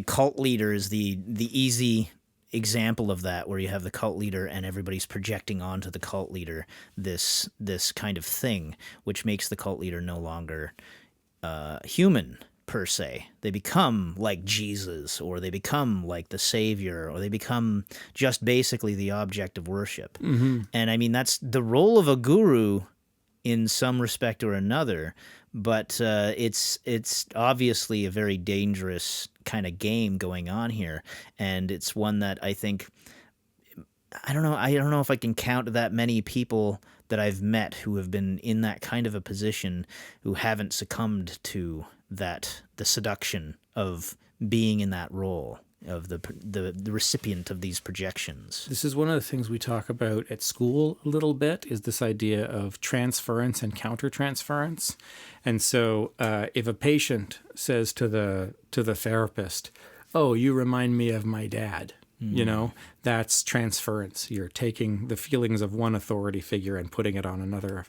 cult leader is the easy example of that, where you have the cult leader and everybody's projecting onto the cult leader this kind of thing, which makes the cult leader no longer human per se. They become like Jesus, or they become like the savior, or they become just basically the object of worship. Mm-hmm. And that's the role of a guru in some respect or another, but it's obviously a very dangerous kind of game going on here, and it's one that I think, I don't know if I can count that many people that I've met who have been in that kind of a position who haven't succumbed to the seduction of being in that role of the recipient of these projections. This is one of the things we talk about at school a little bit, is this idea of transference and countertransference. And so if a patient says to the therapist, "Oh, you remind me of my dad," that's transference. You're taking the feelings of one authority figure and putting it on another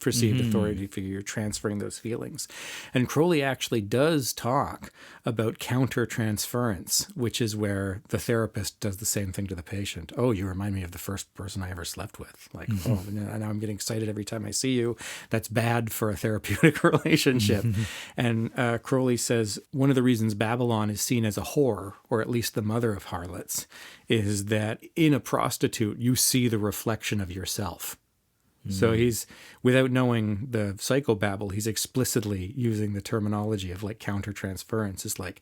perceived authority figure. You're transferring those feelings. And Crowley actually does talk about counter-transference, which is where the therapist does the same thing to the patient. "Oh, you remind me of the first person I ever slept with." Like, "Oh, now I'm getting excited every time I see you." That's bad for a therapeutic relationship. And Crowley says one of the reasons Babylon is seen as a whore, or at least the mother of harlots, is that in a prostitute, you see the reflection of yourself. So he's, without knowing the psychobabble, he's explicitly using the terminology of like countertransference. It's like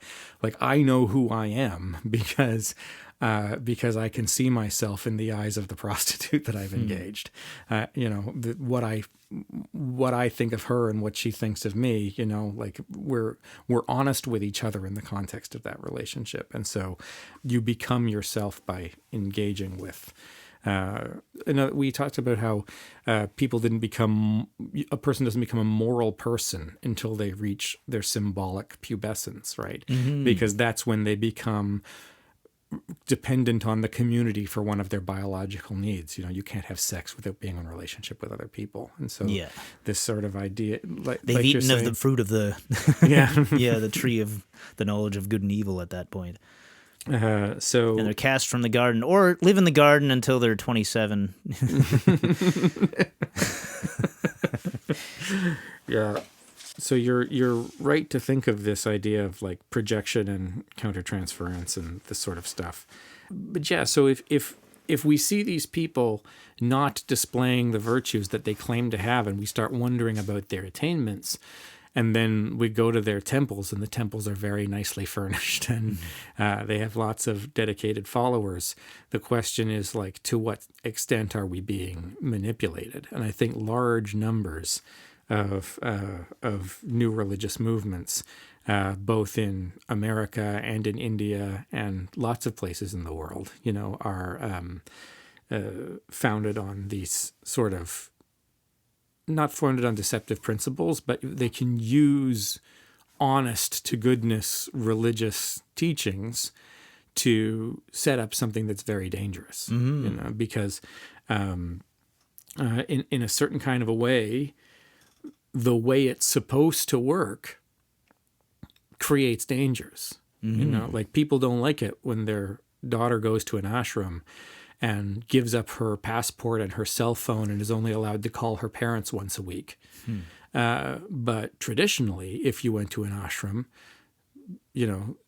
I know who I am because I can see myself in the eyes of the prostitute that I've engaged. What I think of her and what she thinks of me. Like we're honest with each other in the context of that relationship, and so you become yourself by engaging with. We talked about how a person doesn't become a moral person until they reach their symbolic pubescence, right? Mm-hmm. Because that's when they become dependent on the community for one of their biological needs. You can't have sex without being in a relationship with other people. And so this sort of idea... They've eaten of the fruit of the... the tree of the knowledge of good and evil at that point. And they're cast from the garden, or live in the garden until they're 27. Yeah. So you're right to think of this idea of like projection and countertransference and this sort of stuff. But yeah, so if we see these people not displaying the virtues that they claim to have, and we start wondering about their attainments, and then we go to their temples, and the temples are very nicely furnished, and they have lots of dedicated followers. The question is, like, to what extent are we being manipulated? And I think large numbers of new religious movements, both in America and in India and lots of places in the world, are founded on these sort of, not founded on deceptive principles, but they can use honest to goodness religious teachings to set up something that's very dangerous, because in a certain kind of a way, the way it's supposed to work creates dangers. Like people don't like it when their daughter goes to an ashram and gives up her passport and her cell phone and is only allowed to call her parents once a week. But traditionally, if you went to an ashram,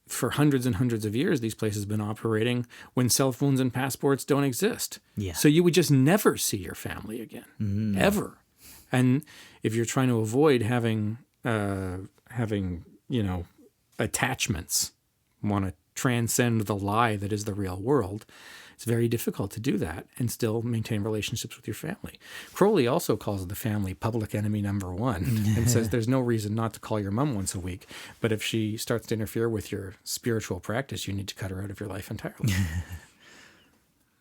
for hundreds and hundreds of years, these places have been operating when cell phones and passports don't exist. Yeah. So you would just never see your family again, ever. And if you're trying to avoid having attachments, want to transcend the lie that is the real world, it's very difficult to do that and still maintain relationships with your family. Crowley also calls the family public enemy number one and says there's no reason not to call your mom once a week, but if she starts to interfere with your spiritual practice, you need to cut her out of your life entirely.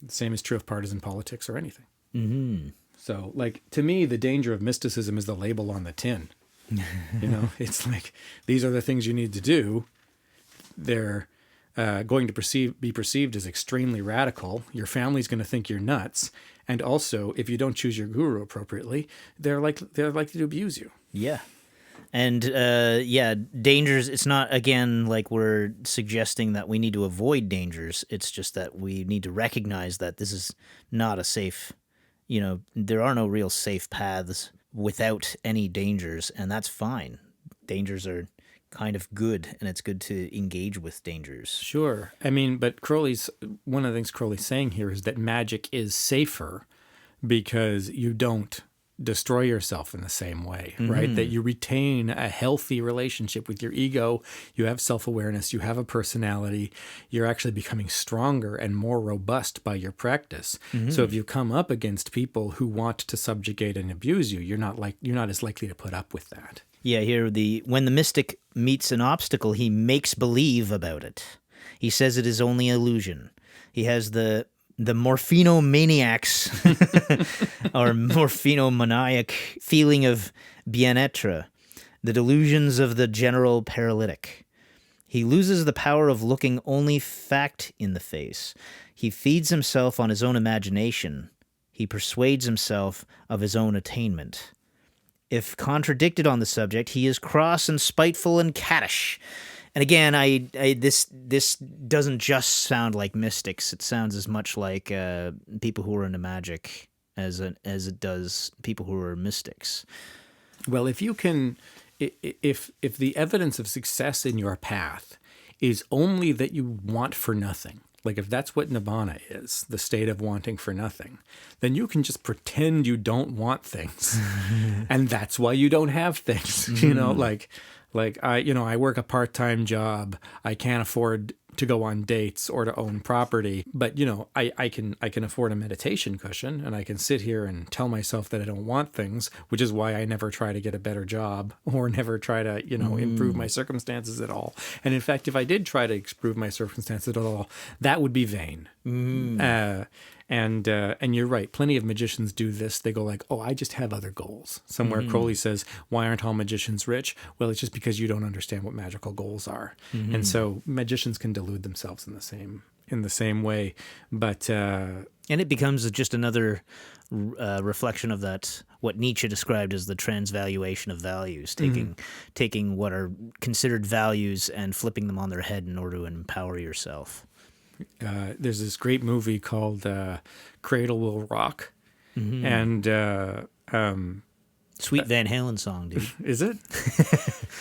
The same is true of partisan politics or anything. Mm-hmm. So, like, to me, the danger of mysticism is the label on the tin. You know, it's like, these are the things you need to do. They're going to be perceived as extremely radical. Your family's going to think you're nuts. And also, if you don't choose your guru appropriately, they're likely to abuse you. Yeah. And, dangers, it's not, again, like we're suggesting that we need to avoid dangers. It's just that we need to recognize that this is not a safe, there are no real safe paths without any dangers, and that's fine. Dangers are kind of good, and it's good to engage with dangers. Sure. I mean, but one of the things Crowley's saying here is that magic is safer because you don't destroy yourself in the same way, right? That you retain a healthy relationship with your ego. You have self-awareness. You have a personality. You're actually becoming stronger and more robust by your practice. So if you come up against people who want to subjugate and abuse you, you're not as likely to put up with that. Yeah, here when the mystic meets an obstacle, he makes believe about it. He says it is only illusion. He has the morphinomaniac's or morphinomaniac feeling of bien-être, the delusions of the general paralytic. He loses the power of looking only fact in the face. He feeds himself on his own imagination. He persuades himself of his own attainment. If contradicted on the subject, he is cross and spiteful and caddish. And again, this doesn't just sound like mystics. It sounds as much like people who are into magic as it does people who are mystics. Well, if the evidence of success in your path is only that you want for nothing, like if that's what nibbana is, the state of wanting for nothing, then you can just pretend you don't want things, and that's why you don't have things. Like I work a part-time job. I can't afford to go on dates or to own property, but I can afford a meditation cushion, and I can sit here and tell myself that I don't want things, which is why I never try to get a better job or never try to improve my circumstances at all. And in fact, if I did try to improve my circumstances at all, that would be vain. And you're right. Plenty of magicians do this. They go like, "Oh, I just have other goals." Somewhere Crowley says, "Why aren't all magicians rich?" Well, it's just because you don't understand what magical goals are. And so magicians can delude themselves in the same way. But and it becomes just another reflection of that, what Nietzsche described as the transvaluation of values, taking what are considered values and flipping them on their head in order to empower yourself. There's this great movie called Cradle Will Rock, and Sweet Van Halen song, dude. Is it?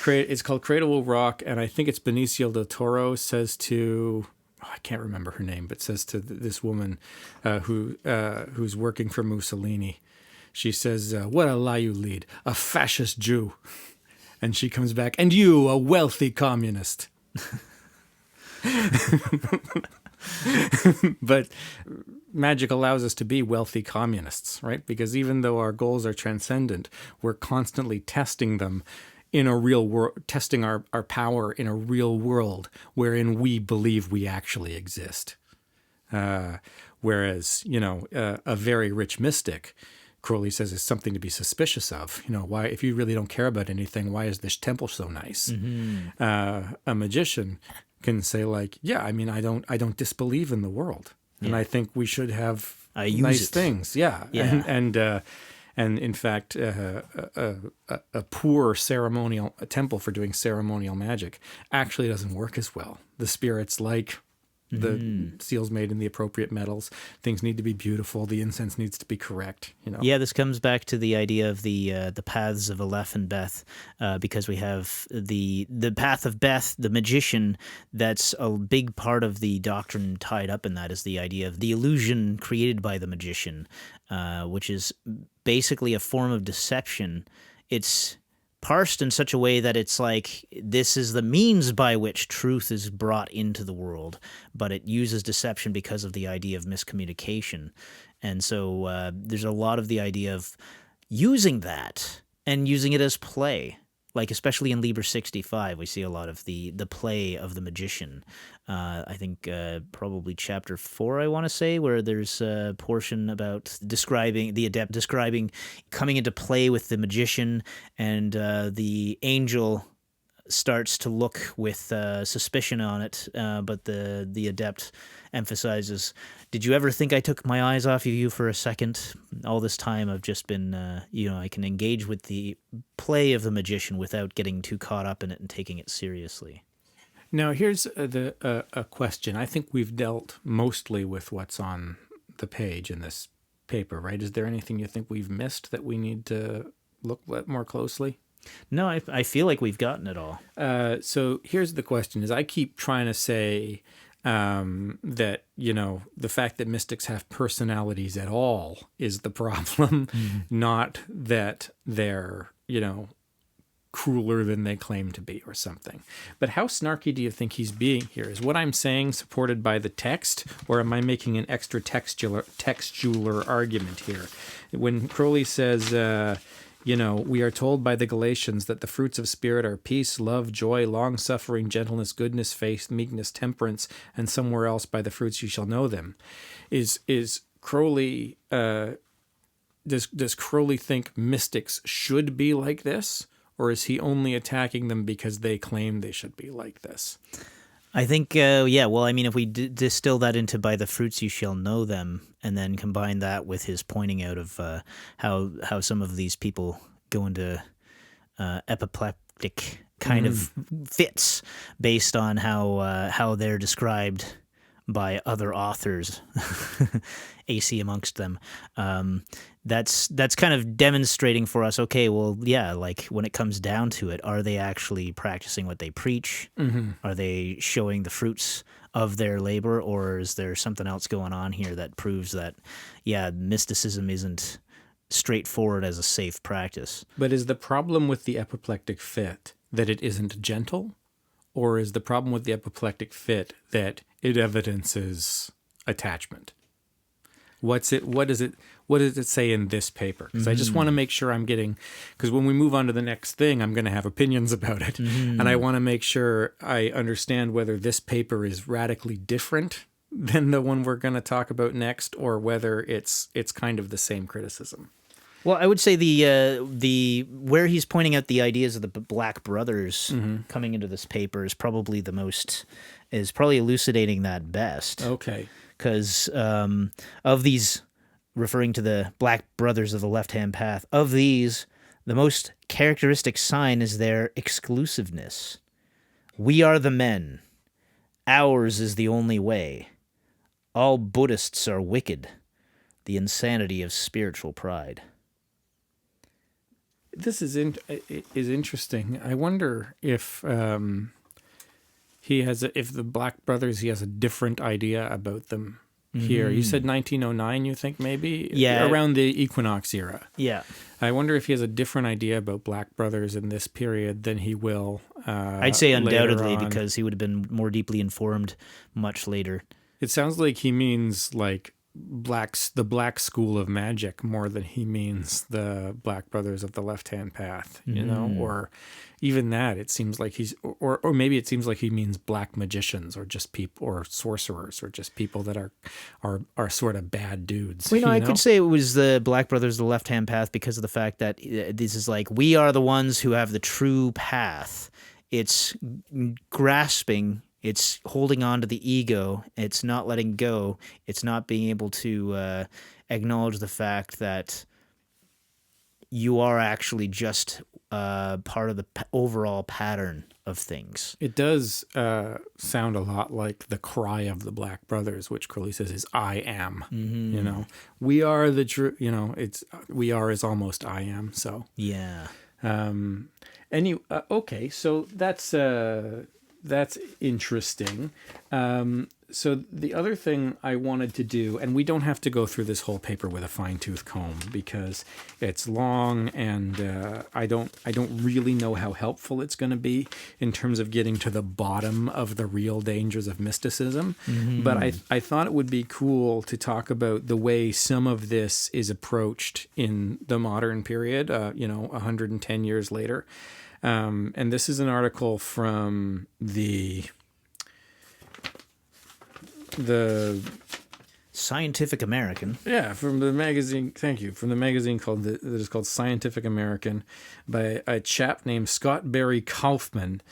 It's called Cradle Will Rock, and I think it's Benicio del Toro says to, I can't remember her name, but says to this woman who's working for Mussolini, she says, "What a lie you lead, a fascist Jew," and she comes back, "And you, a wealthy communist." But magic allows us to be wealthy communists, right? Because even though our goals are transcendent, we're constantly testing them in a real world, testing our power in a real world wherein we believe we actually exist. Whereas, a very rich mystic, Crowley says, is something to be suspicious of. Why, if you really don't care about anything, why is this temple so nice? A magician can say like, yeah, I mean, I don't disbelieve in the world, and I think we should have nice things. Yeah. And in fact, a poor a temple for doing ceremonial magic actually doesn't work as well. The spirits like the seals made in the appropriate metals. Things need to be beautiful. The incense needs to be correct. Yeah, this comes back to the idea of the paths of Aleph and Beth, because we have the path of Beth, the magician. That's a big part of the doctrine tied up in that is the idea of the illusion created by the magician, which is basically a form of deception. It's parsed in such a way that it's like this is the means by which truth is brought into the world, but it uses deception because of the idea of miscommunication. And so there's a lot of the idea of using that and using it as play. Like, especially in Liber 65, we see a lot of the play of the magician. I think probably chapter 4, I want to say, where there's a portion about describing the adept, describing coming into play with the magician, and the angel starts to look with suspicion on it, but the adept emphasizes, "Did you ever think I took my eyes off of you for a second? All this time I've just been, I can engage with the play of the magician without getting too caught up in it and taking it seriously." Now, here's a question. I think we've dealt mostly with what's on the page in this paper, right? Is there anything you think we've missed that we need to look at more closely? No, I feel like we've gotten it all. So here's the question: is I keep trying to say that, the fact that mystics have personalities at all is the problem, not that they're, crueler than they claim to be or something. But how snarky do you think he's being here? Is what I'm saying supported by the text, or am I making an extra textual argument here? When Crowley says, we are told by the Galatians that the fruits of spirit are peace, love, joy, long-suffering, gentleness, goodness, faith, meekness, temperance, and somewhere else by the fruits you shall know them. Is Crowley, does Crowley think mystics should be like this? Or is he only attacking them because they claim they should be like this? I think, if we distill that into by the fruits you shall know them, and then combine that with his pointing out of how some of these people go into apoplectic kind of fits based on how they're described by other authors, AC amongst them. That's kind of demonstrating for us, okay, well, yeah, like when it comes down to it, are they actually practicing what they preach? Mm-hmm. Are they showing the fruits of their labor, or is there something else going on here that proves that, yeah, mysticism isn't straightforward as a safe practice? But is the problem with the apoplectic fit that it isn't gentle? Or is the problem with the apoplectic fit that it evidences attachment? What does it say in this paper? Because I just want to make sure I'm getting, because when we move on to the next thing, I'm going to have opinions about it. And I want to make sure I understand whether this paper is radically different than the one we're going to talk about next, or whether it's kind of the same criticism. Well, I would say the where he's pointing out the ideas of the Black Brothers coming into this paper is probably elucidating that best. Okay. Because of these, referring to the Black Brothers of the Left-Hand Path, of these, the most characteristic sign is their exclusiveness. We are the men. Ours is the only way. All Buddhists are wicked. The insanity of spiritual pride. This is interesting. I wonder if if the Black Brothers, he has a different idea about them here. You said 1909, you think maybe? Yeah. Around the Equinox era. Yeah. I wonder if he has a different idea about Black Brothers in this period than he will I'd say undoubtedly, later on. because he would have been more deeply informed much later. It sounds like he means like the Black School of Magick more than he means the Black Brothers of the Left-Hand Path, or even that. It seems like he's, or maybe it seems like he means black magicians, or just people, or sorcerers, or just people that are sort of bad dudes. Well, I could say it was the Black Brothers of the Left-Hand Path because of the fact that this is like, we are the ones who have the true path. It's grasping. It's holding on to the ego. It's not letting go. It's not being able to acknowledge the fact that you are actually just part of the overall pattern of things. It does sound a lot like the cry of the Black Brothers, which Crowley says is "I am." We are the true. It's we are is almost I am. So yeah. Okay, so that's that's interesting. So the other thing I wanted to do, and we don't have to go through this whole paper with a fine-tooth comb because it's long, and I don't really know how helpful it's going to be in terms of getting to the bottom of the real dangers of mysticism. But I thought it would be cool to talk about the way some of this is approached in the modern period, 110 years later. And this is an article from the Scientific American. From the magazine. Thank you. From the magazine that is called Scientific American, by a chap named Scott Barry Kaufman,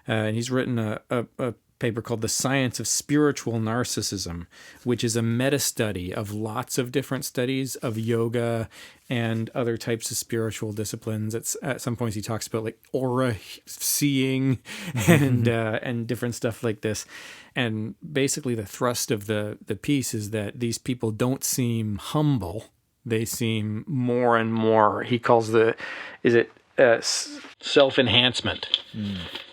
and he's written a paper called The Science of Spiritual Narcissism, which is a meta-study of lots of different studies of yoga and other types of spiritual disciplines. At some points he talks about like aura seeing and different stuff like this. And basically the thrust of the piece is that these people don't seem humble. They seem more and more, he calls self-enhancement.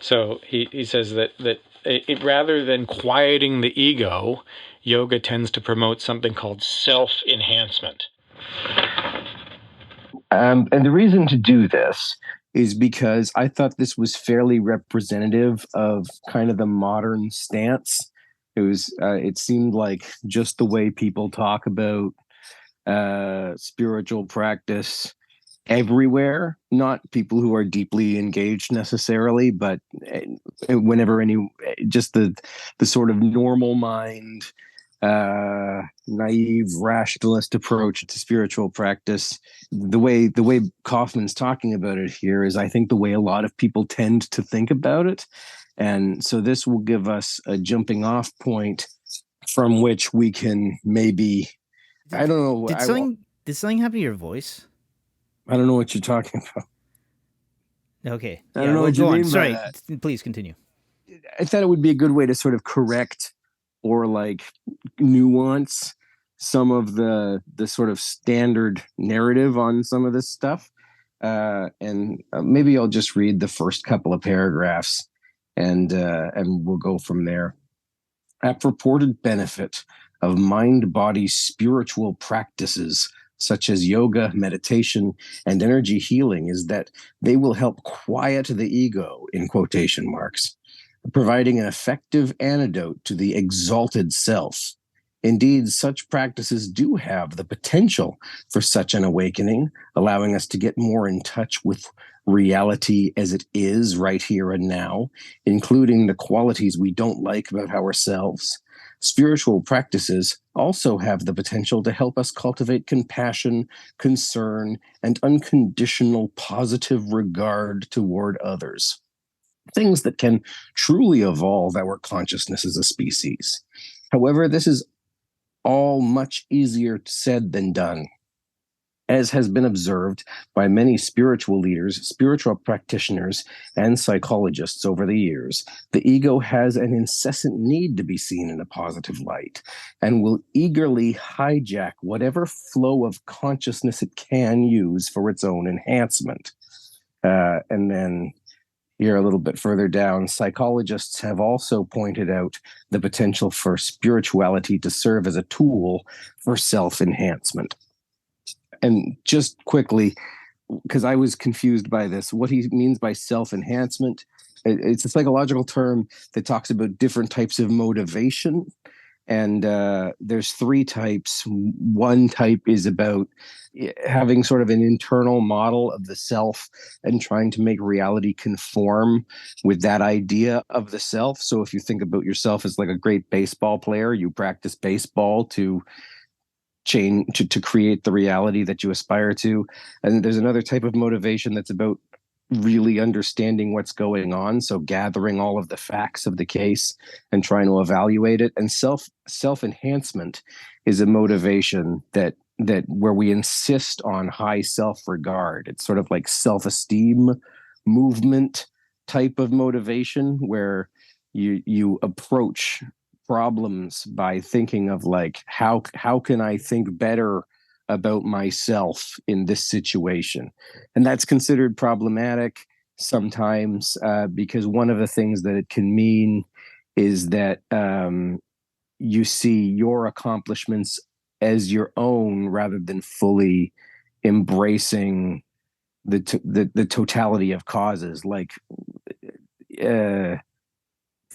So he says that it, rather than quieting the ego, yoga tends to promote something called self-enhancement. And the reason to do this is because I thought this was fairly representative of kind of the modern stance. It seemed like just the way people talk about spiritual practice everywhere, not people who are deeply engaged necessarily, but whenever just the sort of normal mind, naive rationalist approach to spiritual practice, the way Kaufman's talking about it here is, I think, the way a lot of people tend to think about it. And so this will give us a jumping off point from which we can maybe, I don't know. Did something happen to your voice? I don't know what you're talking about. Okay. I don't know what you mean by Sorry, that. please continue. I thought it would be a good way to sort of correct or like nuance some of the sort of standard narrative on some of this stuff. And maybe I'll just read the first couple of paragraphs and we'll go from there. A purported benefit of mind-body spiritual practices such as yoga, meditation, and energy healing is that they will help quiet the ego, in quotation marks, providing an effective antidote to the exalted self. Indeed, such practices do have the potential for such an awakening, allowing us to get more in touch with reality as it is right here and now, including the qualities we don't like about ourselves. Spiritual practices also have the potential to help us cultivate compassion, concern, and unconditional positive regard toward others. Things that can truly evolve our consciousness as a species. However, this is all much easier said than done. As has been observed by many spiritual leaders, spiritual practitioners, and psychologists over the years, the ego has an incessant need to be seen in a positive light and will eagerly hijack whatever flow of consciousness it can use for its own enhancement. And then here a little bit further down, psychologists have also pointed out the potential for spirituality to serve as a tool for self-enhancement. And just quickly, because I was confused by this, what he means by self-enhancement, it's a psychological term that talks about different types of motivation. And there's three types. One type is about having sort of an internal model of the self and trying to make reality conform with that idea of the self. So if you think about yourself as like a great baseball player, you practice baseball to create the reality that you aspire to. And there's another type of motivation that's about really understanding what's going on, so gathering all of the facts of the case and trying to evaluate it. And self-enhancement is a motivation that where we insist on high self-regard. It's sort of like self-esteem movement type of motivation, where you approach problems by thinking of like, how can I think better about myself in this situation? And that's considered problematic. sometimes, because one of the things that it can mean is that you see your accomplishments as your own rather than fully embracing the totality of causes, like uh,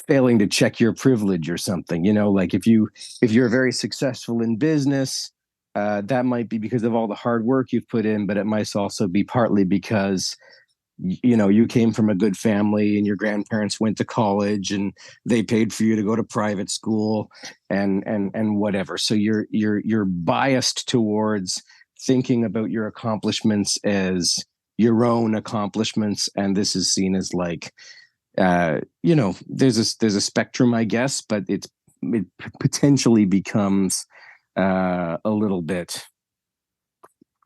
failing to check your privilege or something. Like if you're very successful in business, that might be because of all the hard work you've put in, but it might also be partly because you came from a good family and your grandparents went to college and they paid for you to go to private school and whatever. So you're biased towards thinking about your accomplishments as your own accomplishments, and this is seen as like there's a spectrum, I guess, but it potentially becomes a little bit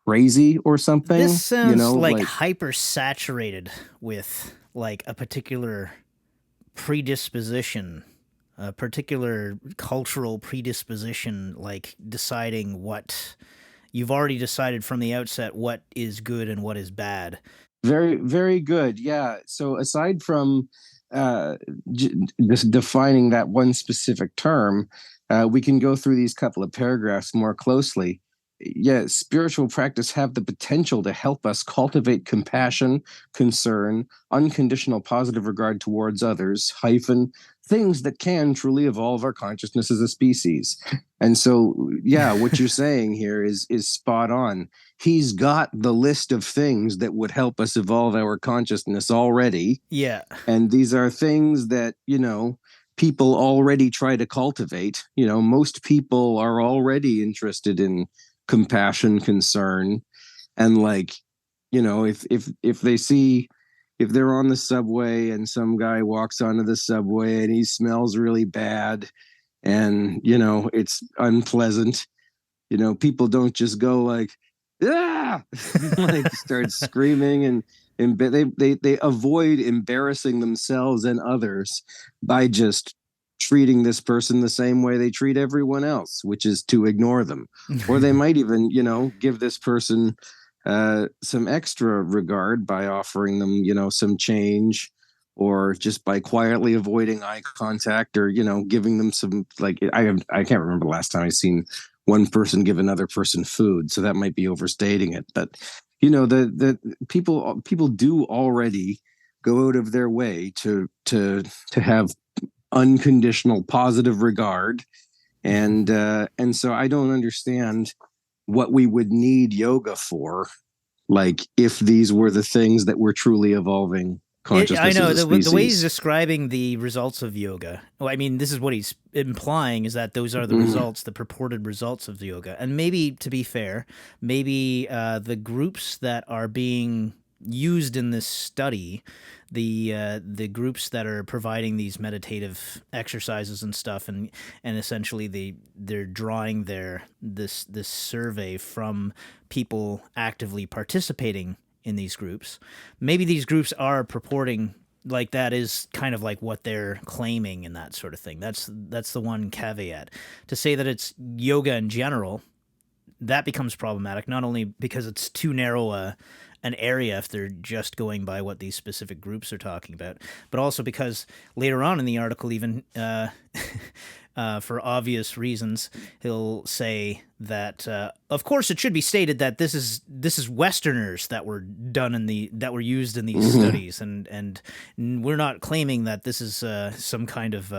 crazy or something. This sounds like hyper saturated with like a particular predisposition, a particular cultural predisposition, like deciding what you've already decided from the outset what is good and what is bad. Very, very good. Yeah. So aside from just defining that one specific term, we can go through these couple of paragraphs more closely. Yeah, spiritual practice have the potential to help us cultivate compassion, concern, unconditional positive regard towards others, things that can truly evolve our consciousness as a species. And so, yeah, what you're saying here is spot on. He's got the list of things that would help us evolve our consciousness already. Yeah. And these are things that, people already try to cultivate. Most people are already interested in compassion, concern, and like, if they see, if they're on the subway and some guy walks onto the subway and he smells really bad and it's unpleasant, people don't just go like, ah, like start screaming and they avoid embarrassing themselves and others by just treating this person the same way they treat everyone else, which is to ignore them. Or they might even, give this person some extra regard by offering them, some change, or just by quietly avoiding eye contact, or, giving them some, like, I can't remember the last time I seen one person give another person food. So that might be overstating it. But, the people do already go out of their way to have unconditional positive regard, and so I don't understand what we would need yoga for, like if these were the things that were truly evolving consciousness. I know as a the way he's species. describing the results of yoga. Well, I mean, this is what he's implying, is that those are the results, the purported results of the yoga. And maybe, to be fair, maybe the groups that are being used in this study, the groups that are providing these meditative exercises and stuff, and essentially they're drawing this survey from people actively participating in these groups. Maybe these groups are purporting, like, that is kind of like what they're claiming and that sort of thing. That's the one caveat. To say that it's yoga in general, that becomes problematic, not only because it's too narrow an area if they're just going by what these specific groups are talking about, but also because later on in the article, even for obvious reasons, he'll say that of course it should be stated that this is Westerners that were used in these studies, and we're not claiming that this is some kind of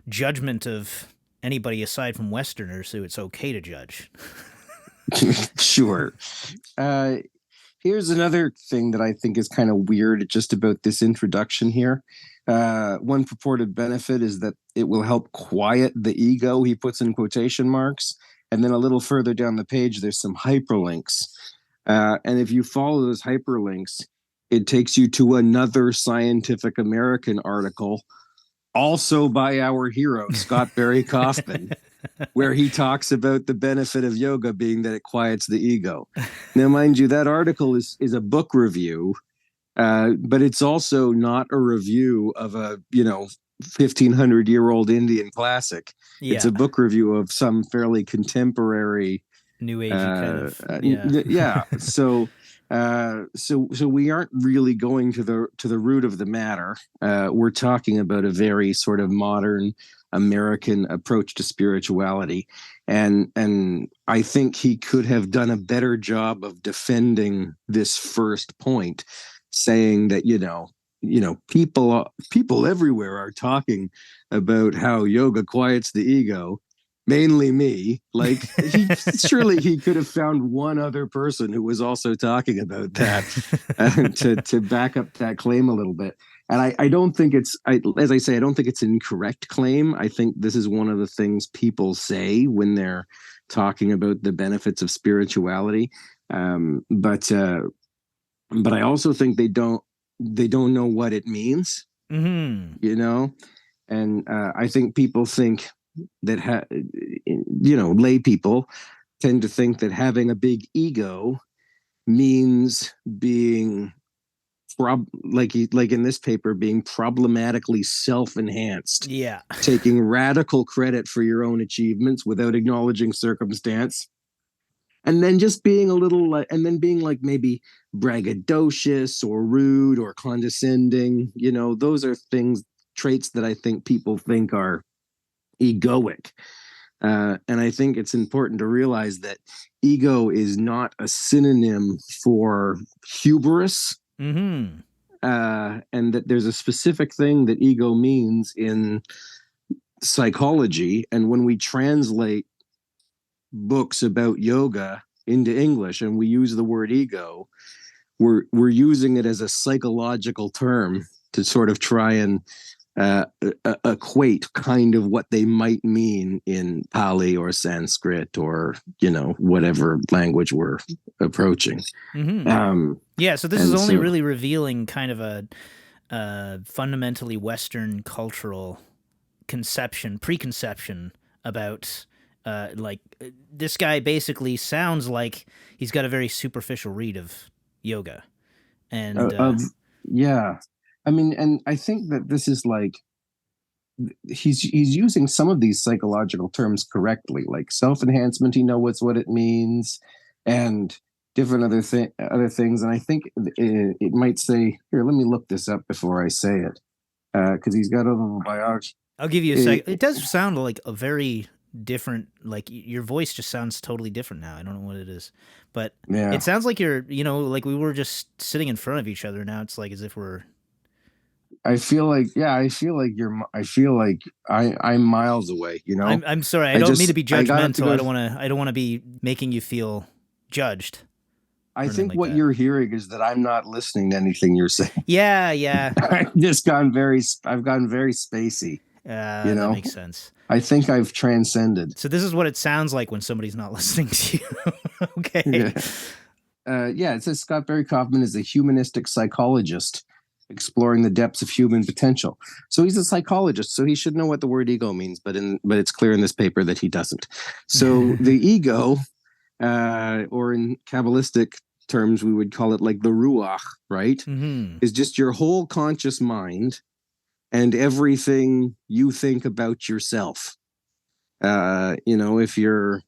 judgment of anybody aside from Westerners who it's okay to judge. Sure. Here's another thing that I think is kind of weird just about this introduction here. One purported benefit is that it will help quiet the ego, he puts in quotation marks. And then a little further down the page, there's some hyperlinks. And if you follow those hyperlinks, it takes you to another Scientific American article, also by our hero, Scott Barry Kaufman, where he talks about the benefit of yoga being that it quiets the ego. Now, mind you, that article is a book review, but it's also not a review of a 1,500-year-old Indian classic. Yeah. It's a book review of some fairly contemporary New Age kind of yeah. So So we aren't really going to the root of the matter. We're talking about a very sort of modern American approach to spirituality, and I think he could have done a better job of defending this first point, saying that people everywhere are talking about how yoga quiets the ego, mainly me. Like, surely he could have found one other person who was also talking about that to back up that claim a little bit. And I don't think as I say, I don't think it's an incorrect claim. I think this is one of the things people say when they're talking about the benefits of spirituality. But I also think they don't know what it means. Mm-hmm. And I think people think that lay people tend to think that having a big ego means being like in this paper, being problematically self-enhanced, Yeah. taking radical credit for your own achievements without acknowledging circumstance, and then just being a little being like maybe braggadocious or rude or condescending. Those are traits that I think people think are egoic. And I think it's important to realize that ego is not a synonym for hubris. Mm-hmm. And that there's a specific thing that ego means in psychology. And when we translate books about yoga into English and we use the word ego, we're using it as a psychological term to sort of try and equate kind of what they might mean in Pali or Sanskrit or whatever language we're approaching. Mm-hmm. Yeah, so this is only really revealing kind of a fundamentally Western cultural preconception about this guy basically sounds like he's got a very superficial read of yoga. And yeah. I mean, and I think that this is like he's using some of these psychological terms correctly, like self-enhancement. He knows what it means, and different other things. And I think it might say here. Let me look this up before I say it, because he's got a little biography. I'll give you a second. It does sound like a very different, like your voice just sounds totally different now. I don't know what it is, but yeah. It sounds like you're, like we were just sitting in front of each other. Now it's like as if we're. I feel like I'm miles away. I'm sorry. I don't mean to be judgmental. I don't want to be making you feel judged. I think what you're hearing is that I'm not listening to anything you're saying. Yeah. I've gone very spacey. That makes sense. I think I've transcended. So this is what it sounds like when somebody's not listening to you. Okay. It says Scott Barry Kaufman is a humanistic psychologist exploring the depths of human potential. So he's a psychologist, so he should know what the word ego means, but it's clear in this paper that he doesn't. So the ego, or in Kabbalistic terms, we would call it like the ruach, right? Mm-hmm. Is just your whole conscious mind and everything you think about yourself. If you're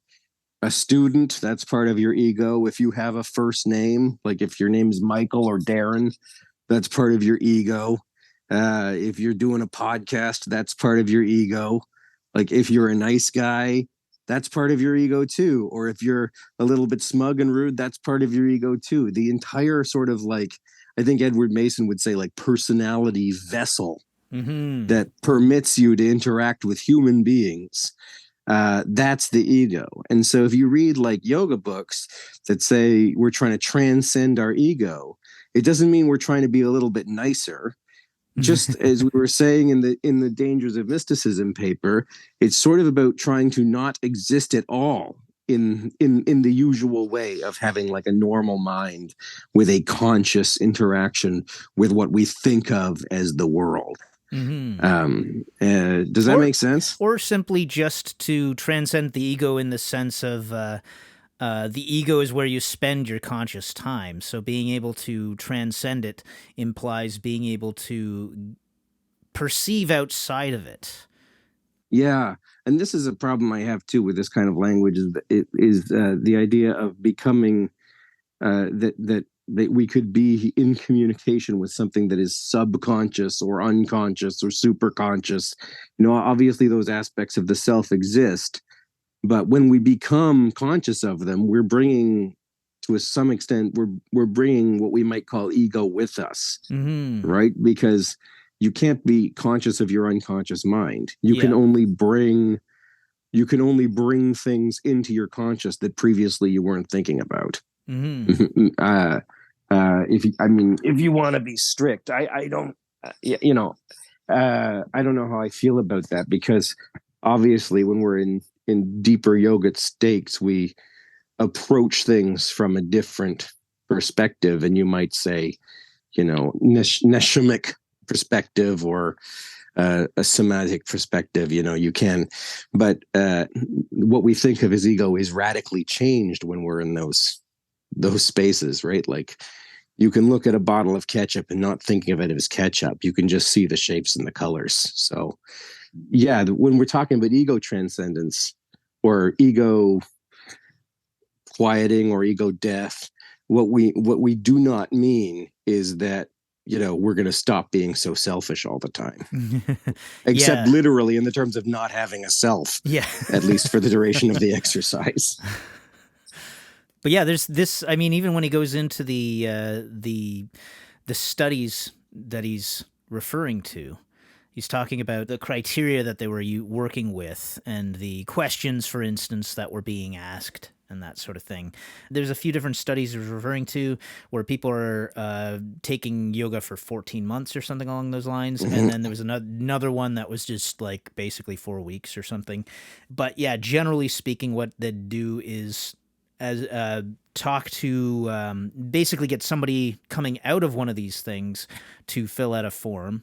a student, that's part of your ego. If you have a first name, like if your name is Michael or Darren, that's part of your ego. If you're doing a podcast, that's part of your ego. Like if you're a nice guy, that's part of your ego too. Or if you're a little bit smug and rude, that's part of your ego too. The entire sort of like, I think Edward Mason would say, like personality vessel that permits you to interact with human beings. That's the ego. And so if you read like yoga books that say we're trying to transcend our ego, it doesn't mean we're trying to be a little bit nicer. Just as we were saying in the Dangers of Mysticism paper, it's sort of about trying to not exist at all in the usual way of having like a normal mind with a conscious interaction with what we think of as the world. Does that make sense? Or simply just to transcend the ego in the sense of the ego is where you spend your conscious time. So being able to transcend it implies being able to perceive outside of it. Yeah. And this is a problem I have too with this kind of language, is the idea of becoming that that we could be in communication with something that is subconscious or unconscious or superconscious. Obviously those aspects of the self exist, but when we become conscious of them, we're bringing, to some extent, we're bringing what we might call ego with us, right? Because you can't be conscious of your unconscious mind. You can only bring things into your conscious that previously you weren't thinking about. If you want to be strict, I don't know how I feel about that, because obviously when we're in deeper yogic states, we approach things from a different perspective, and you might say, neshamic perspective or a somatic perspective. You can, but what we think of as ego is radically changed when we're in those spaces, right? Like, you can look at a bottle of ketchup and not thinking of it as ketchup. You can just see the shapes and the colors. So yeah, when we're talking about ego transcendence or ego quieting or ego death, what we do not mean is that we're going to stop being so selfish all the time, except literally in the terms of not having a self, at least for the duration of the exercise. But yeah, there's this. I mean, even when he goes into the studies that he's referring to, he's talking about the criteria that they were working with and the questions, for instance, that were being asked and that sort of thing. There's a few different studies he was referring to where people are taking yoga for 14 months or something along those lines. And then there was another one that was just like basically 4 weeks or something. But yeah, generally speaking, what they do is talk to basically get somebody coming out of one of these things to fill out a form,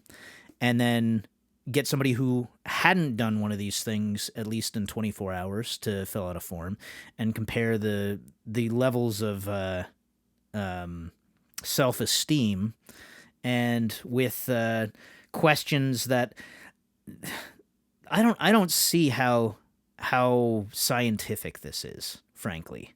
and then get somebody who hadn't done one of these things at least in 24 hours to fill out a form, and compare the levels of self-esteem, and with questions that I don't see how scientific this is, frankly.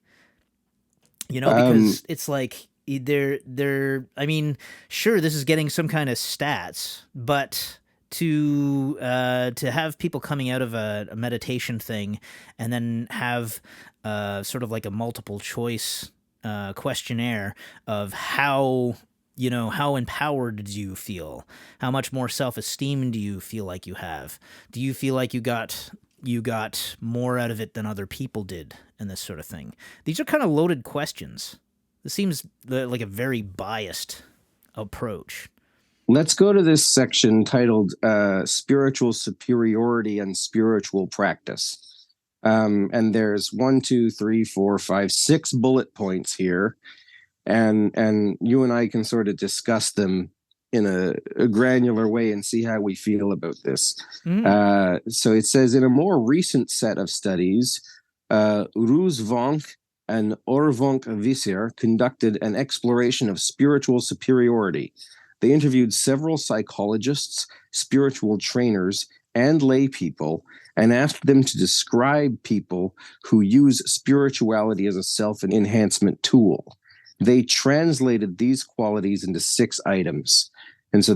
Because it's like I mean, sure, this is getting some kind of stats, but to have people coming out of a meditation thing and then have sort of like a multiple choice questionnaire of how empowered do you feel? How much more self-esteem do you feel like you have? Do you feel like you got more out of it than other people did, and this sort of thing? These are kind of loaded questions. This seems like a very biased approach. Let's go to this section titled Spiritual Superiority and Spiritual Practice. And there's 1, 2, 3, 4, 5, 6 bullet points here. And you and I can sort of discuss them in a granular way and see how we feel about this. So it says, in a more recent set of studies, Roos Vonk and Orvonk Visser conducted an exploration of spiritual superiority. They interviewed several psychologists, spiritual trainers, and lay people, and asked them to describe people who use spirituality as a self-enhancement tool. They translated these qualities into 6 items. And so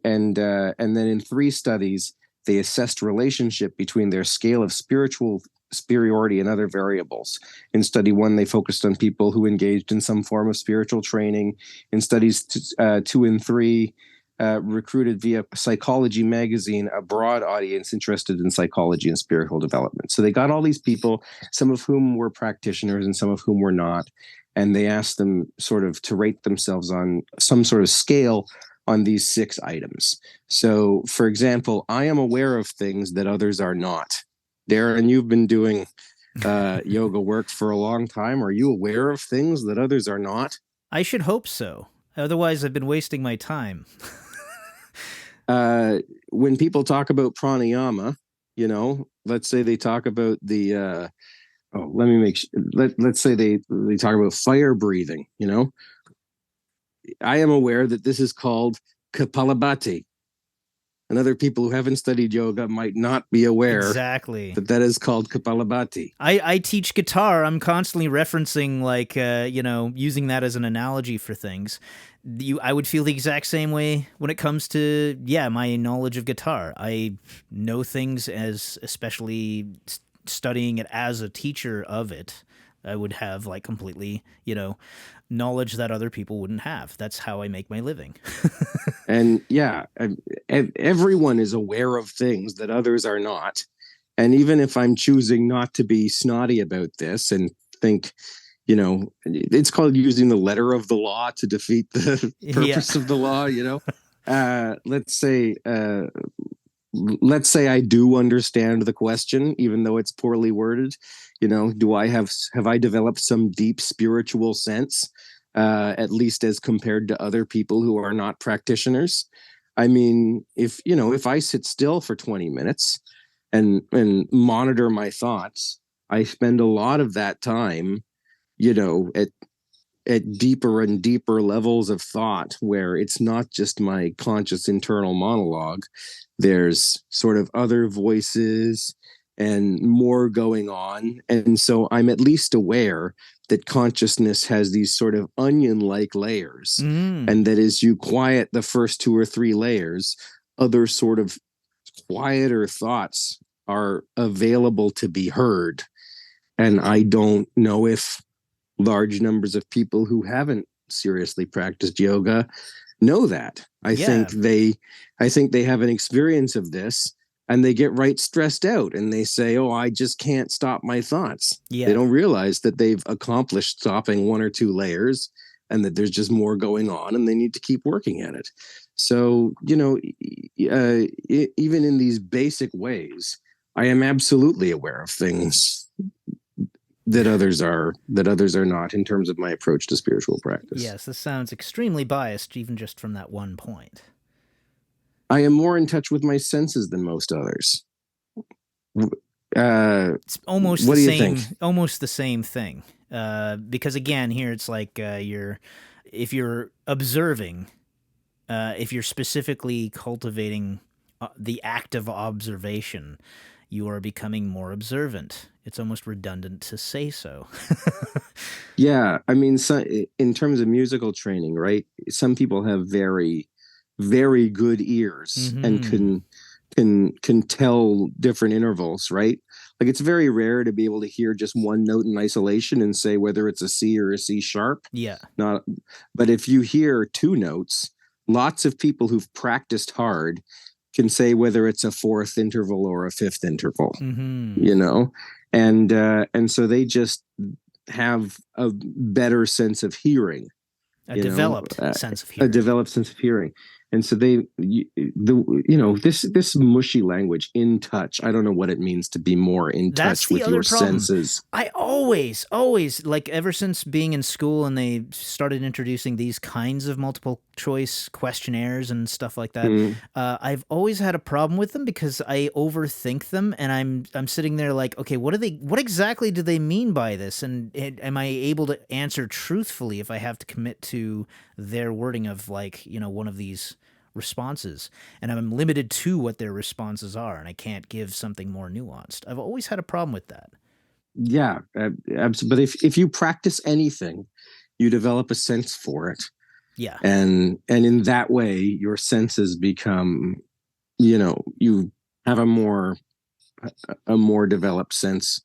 and then in 3 studies, they assessed relationship between their scale of spiritual superiority and other variables. In study 1, they focused on people who engaged in some form of spiritual training. In studies 2 and 3, recruited via Psychology magazine a broad audience interested in psychology and spiritual development. So they got all these people, some of whom were practitioners and some of whom were not, and they asked them sort of to rate themselves on some sort of scale on these 6 items. So, for example, I am aware of things that others are not. Darren, you've been doing yoga work for a long time. Are you aware of things that others are not? I should hope so. Otherwise, I've been wasting my time. When people talk about pranayama, let's say they talk about the let's say they talk about fire breathing. I am aware that this is called Kapalabhati. and other people who haven't studied yoga might not be aware Exactly. that that is called Kapalabhati. I teach guitar. I'm constantly referencing, like, using that as an analogy for things. I would feel the exact same way when it comes to, my knowledge of guitar. I know things especially studying it as a teacher of it. I would have, like, completely, knowledge that other people wouldn't have. That's how I make my living. And everyone is aware of things that others are not. And even if I'm choosing not to be snotty about this and think, it's called using the letter of the law to defeat the purpose of the law, let's say I do understand the question, even though it's poorly worded. Have I developed some deep spiritual sense, at least as compared to other people who are not practitioners? I mean, if I sit still for 20 minutes and monitor my thoughts, I spend a lot of that time, at deeper and deeper levels of thought, where it's not just my conscious internal monologue. There's sort of other voices and more going on. And so I'm at least aware that consciousness has these sort of onion-like layers. And that as you quiet the first 2 or 3 layers, other sort of quieter thoughts are available to be heard. And I don't know if large numbers of people who haven't seriously practiced yoga know that. I think they have an experience of this, and they get right stressed out, and they say, "Oh, I just can't stop my thoughts." They don't realize that they've accomplished stopping 1 or 2 layers, and that there's just more going on, and they need to keep working at it. So, even in these basic ways, I am absolutely aware of things that others are not, in terms of my approach to spiritual practice. Yes, this sounds extremely biased, even just from that one point. I am more in touch with my senses than most others. It's almost what the do you same, think? almost the same thing. Because again, here it's like if you're observing, if you're specifically cultivating the act of observation, you are becoming more observant. It's almost redundant to say so. Yeah, I mean, so in terms of musical training, right? Some people have very, very good ears and can tell different intervals, right? Like, it's very rare to be able to hear just one note in isolation and say whether it's a C or a C sharp. Yeah. But if you hear 2 notes, lots of people who've practiced hard can say whether it's a 4th interval or a 5th interval. And so they just have a better sense of hearing, a developed sense of hearing. And so this mushy language, in touch, I don't know what it means to be more in touch with your senses. I always, like, ever since being in school and they started introducing these kinds of multiple choice questionnaires and stuff like that, I've always had a problem with them because I overthink them, and I'm sitting there like, okay, what exactly do they mean by this? And am I able to answer truthfully if I have to commit to their wording of, like, one of these responses, and I'm limited to what their responses are, and I can't give something more nuanced. I've always had a problem with that. Yeah, absolutely. But if you practice anything, you develop a sense for it. Yeah. And in that way, your senses become, you have a more developed sense.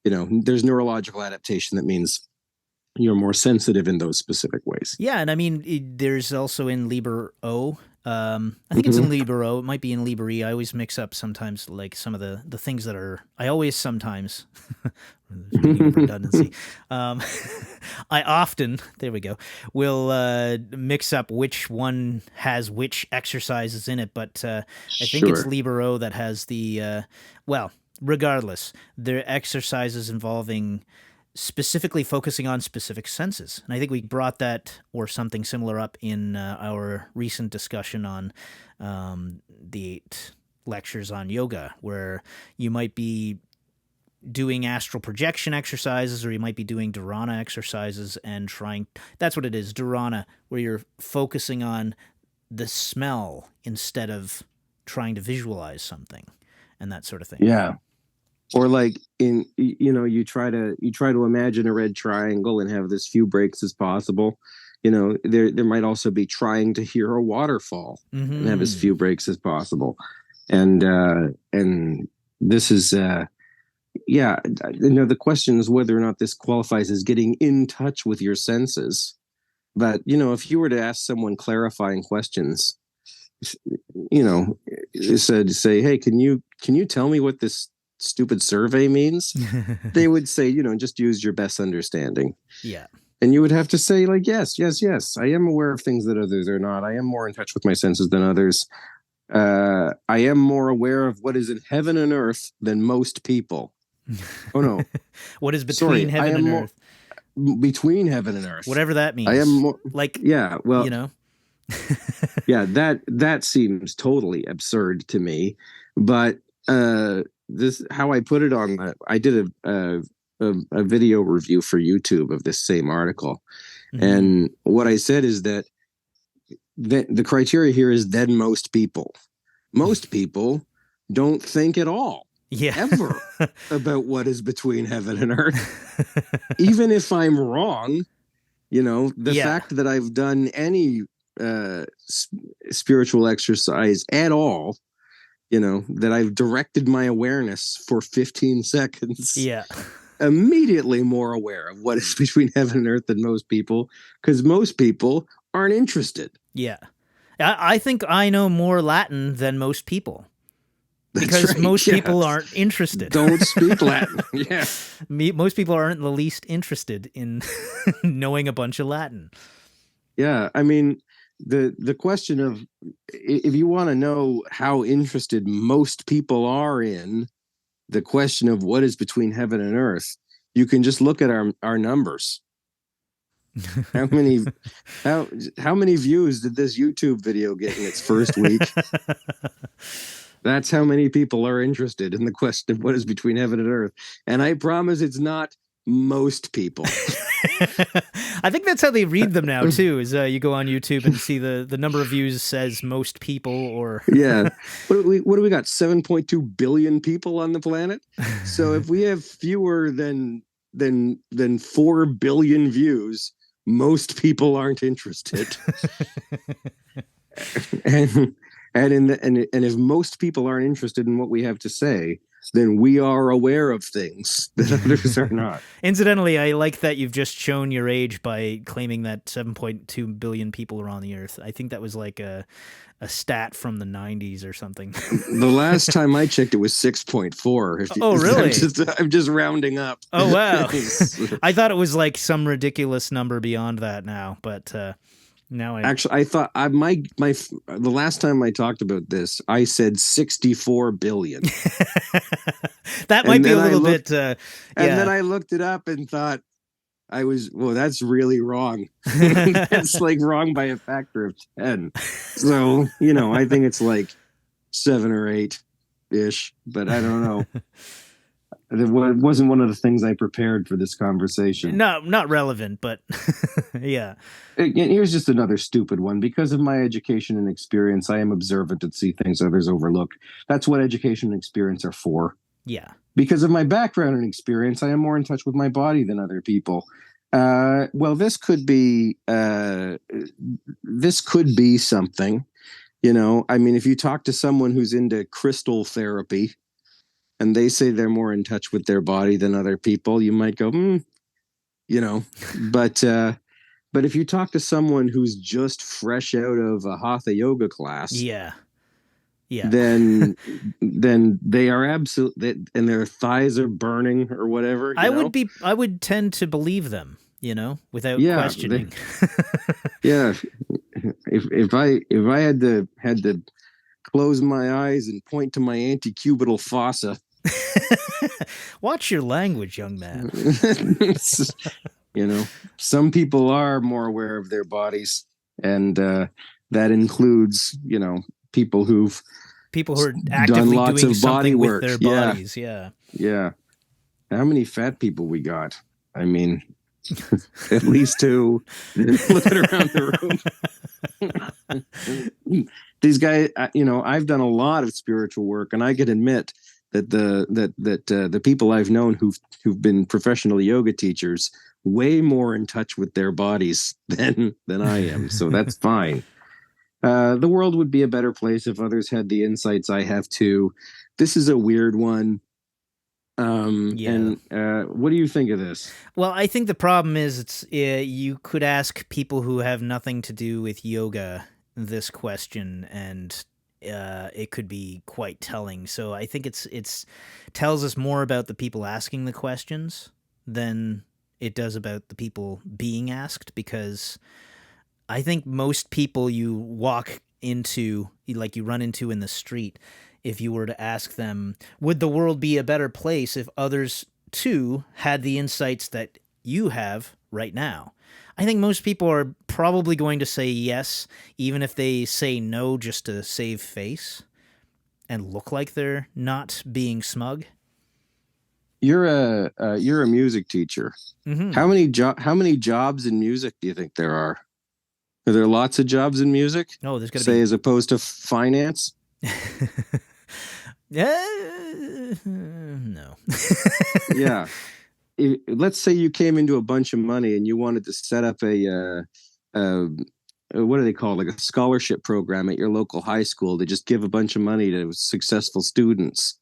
There's neurological adaptation that means you're more sensitive in those specific ways. Yeah, and I mean, there's also in Liber O. I think it's in Liber O. It might be in Liber E. I always mix up sometimes, like, some of the things that are. I always sometimes. Redundancy. I often, there we go, will mix up which one has which exercises in it, but I think it's Liber O that has the. Regardless, there are exercises involving specifically focusing on specific senses. And I think we brought that or something similar up in our recent discussion on the 8 lectures on yoga, where you might be doing astral projection exercises, or you might be doing dharana exercises and that's what it is, dharana, where you're focusing on the smell instead of trying to visualize something and that sort of thing. Yeah. Or like you try to imagine a red triangle and have as few breaks as possible. There might also be trying to hear a waterfall and have as few breaks as possible. And this is the question is whether or not this qualifies as getting in touch with your senses. But if you were to ask someone clarifying questions, say, hey, can you tell me what this stupid survey means? They would say, just use your best understanding. Yeah. And you would have to say, like, yes, I am aware of things that others are not. I am more in touch with my senses than others. I am more aware of what is in heaven and earth than most people. Oh, no. What is between heaven and earth? Between heaven and earth. Whatever that means. I am more, like, yeah, well, yeah, that seems totally absurd to me. But this, how I put it on, I did a video review for YouTube of this same article. And what I said is that the criteria here is then most people don't think at all ever about what is between heaven and earth. Even if I'm wrong, the fact that I've done any spiritual exercise at all, that I've directed my awareness for 15 seconds. Yeah. Immediately more aware of what is between heaven and earth than most people, because most people aren't interested. Yeah. I think I know more Latin than most people. Because most people aren't interested. Don't speak Latin. Yeah. Most people aren't the least interested in knowing a bunch of Latin. Yeah. I mean, the question of, if you want to know how interested most people are in the question of what is between heaven and earth, you can just look at our numbers. How many views did this YouTube video get in its first week? That's how many people are interested in the question of what is between heaven and earth. And I promise it's not most people. I think that's how they read them now too, is you go on YouTube and see the number of views says most people, or yeah. What do we got? 7.2 billion people on the planet. So if we have fewer than 4 billion views, most people aren't interested. and if most people aren't interested in what we have to say, then we are aware of things that others are not. Incidentally, I like that you've just shown your age by claiming that 7.2 billion people are on the earth. I think that was like a stat from the 90s or something. The last time I checked, it was 6.4. Oh, really? I'm just rounding up. Oh, wow. I thought it was like some ridiculous number beyond that now, but now I thought the last time I talked about this, I said 64 billion. That might be a little bit. And then I looked it up and thought that's really wrong. That's like wrong by a factor of 10. So, I think it's like 7 or 8 ish, but I don't know. It wasn't one of the things I prepared for this conversation. No, not relevant, but yeah. Again, here's just another stupid one. Because of my education and experience, I am observant and see things others overlook. That's what education and experience are for. Yeah. Because of my background and experience, I am more in touch with my body than other people. Well, this could be something. I mean, if you talk to someone who's into crystal therapy, and they say they're more in touch with their body than other people, you might go, but if you talk to someone who's just fresh out of a hatha yoga class, then they are absolutely, and their thighs are burning or whatever. I would tend to believe them, without questioning. If I had to close my eyes and point to my antecubital fossa. Watch your language, young man. Some people are more aware of their bodies, and that includes, people who are actively done lots doing of body something work. With their bodies. Yeah. How many fat people we got? I mean, at least 2. Looking around the room. these guys, I've done a lot of spiritual work, and I can admit that the people I've known who've been professional yoga teachers way more in touch with their bodies than I am. So that's fine. The world would be a better place if others had the insights I have too. This is a weird one. Yeah. And what do you think of this? Well, I think the problem is you could ask people who have nothing to do with yoga this question, and it could be quite telling. So I think it's tells us more about the people asking the questions than it does about the people being asked, because I think most people you walk into, like you run into in the street, if you were to ask them, would the world be a better place if others too had the insights that you have right now? I think most people are probably going to say yes, even if they say no just to save face and look like they're not being smug. You're a music teacher. Mm-hmm. How many jobs in music do you think there are? Are there lots of jobs in music? Oh, there's got to say be, as opposed to finance. No. Yeah. Let's say you came into a bunch of money and you wanted to set up what do they call it? Like a scholarship program at your local high school to just give a bunch of money to successful students.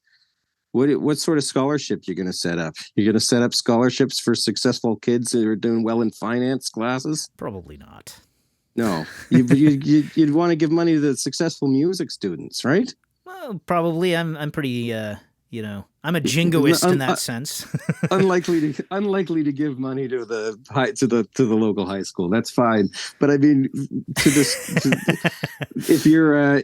What sort of scholarship you're going to set up? You're going to set up scholarships for successful kids that are doing well in finance classes? Probably not. No, you'd want to give money to the successful music students, right? Well, probably. I'm pretty. I'm a jingoist in that sense. unlikely to give money to the local high school. That's fine, but I mean, if you're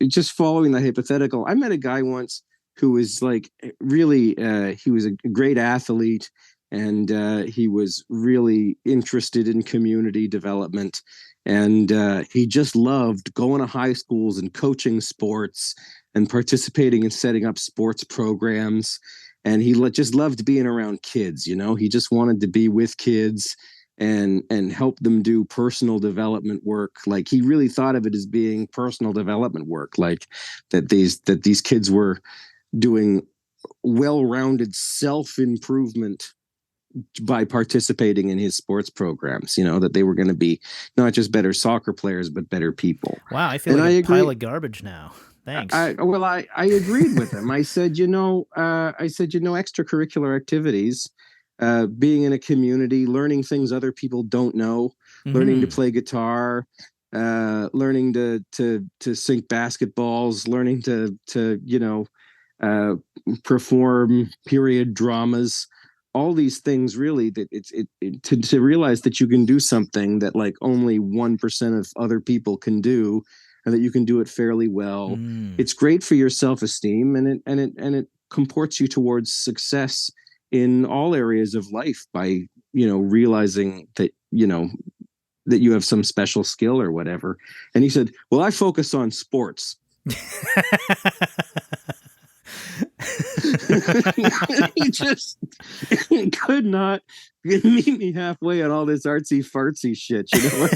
just following the hypothetical, I met a guy once who was like really he was a great athlete, and he was really interested in community development, and he just loved going to high schools and coaching sports and participating in setting up sports programs. And he just loved being around kids. He just wanted to be with kids and help them do personal development work. Like, he really thought of it as being personal development work, like that these kids were doing well-rounded self-improvement by participating in his sports programs, that they were going to be not just better soccer players, but better people. Wow, I feel like a pile of garbage now. Thanks. I agreed with him. I said, extracurricular activities, being in a community, learning things other people don't know, learning to play guitar, learning to sink basketballs, learning to perform period dramas. All these things, really, that to realize that you can do something that like only 1% of other people can do, and that you can do it fairly well. It's great for your self-esteem, and it comports you towards success in all areas of life by realizing that that you have some special skill or whatever. And he said, "Well, I focus on sports." He just could not meet me halfway on all this artsy fartsy shit. What I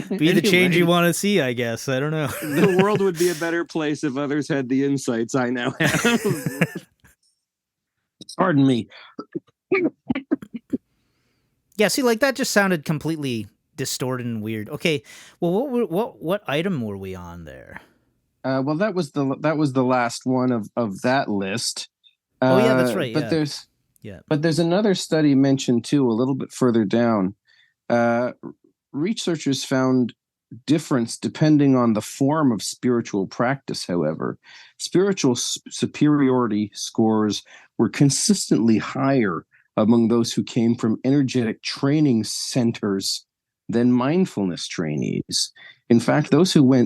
mean? Be the change you want to see, I guess. I don't know. The world would be a better place if others had the insights I now have. Pardon me. Yeah, see, like that just sounded completely distorted and weird. Okay, well, what item were we on there? Well, that was the last one of that list. Oh yeah, that's right. But yeah. there's another study mentioned too, a little bit further down. Researchers found difference depending on the form of spiritual practice. However, spiritual superiority scores were consistently higher among those who came from energetic training centers than mindfulness trainees. In fact, those who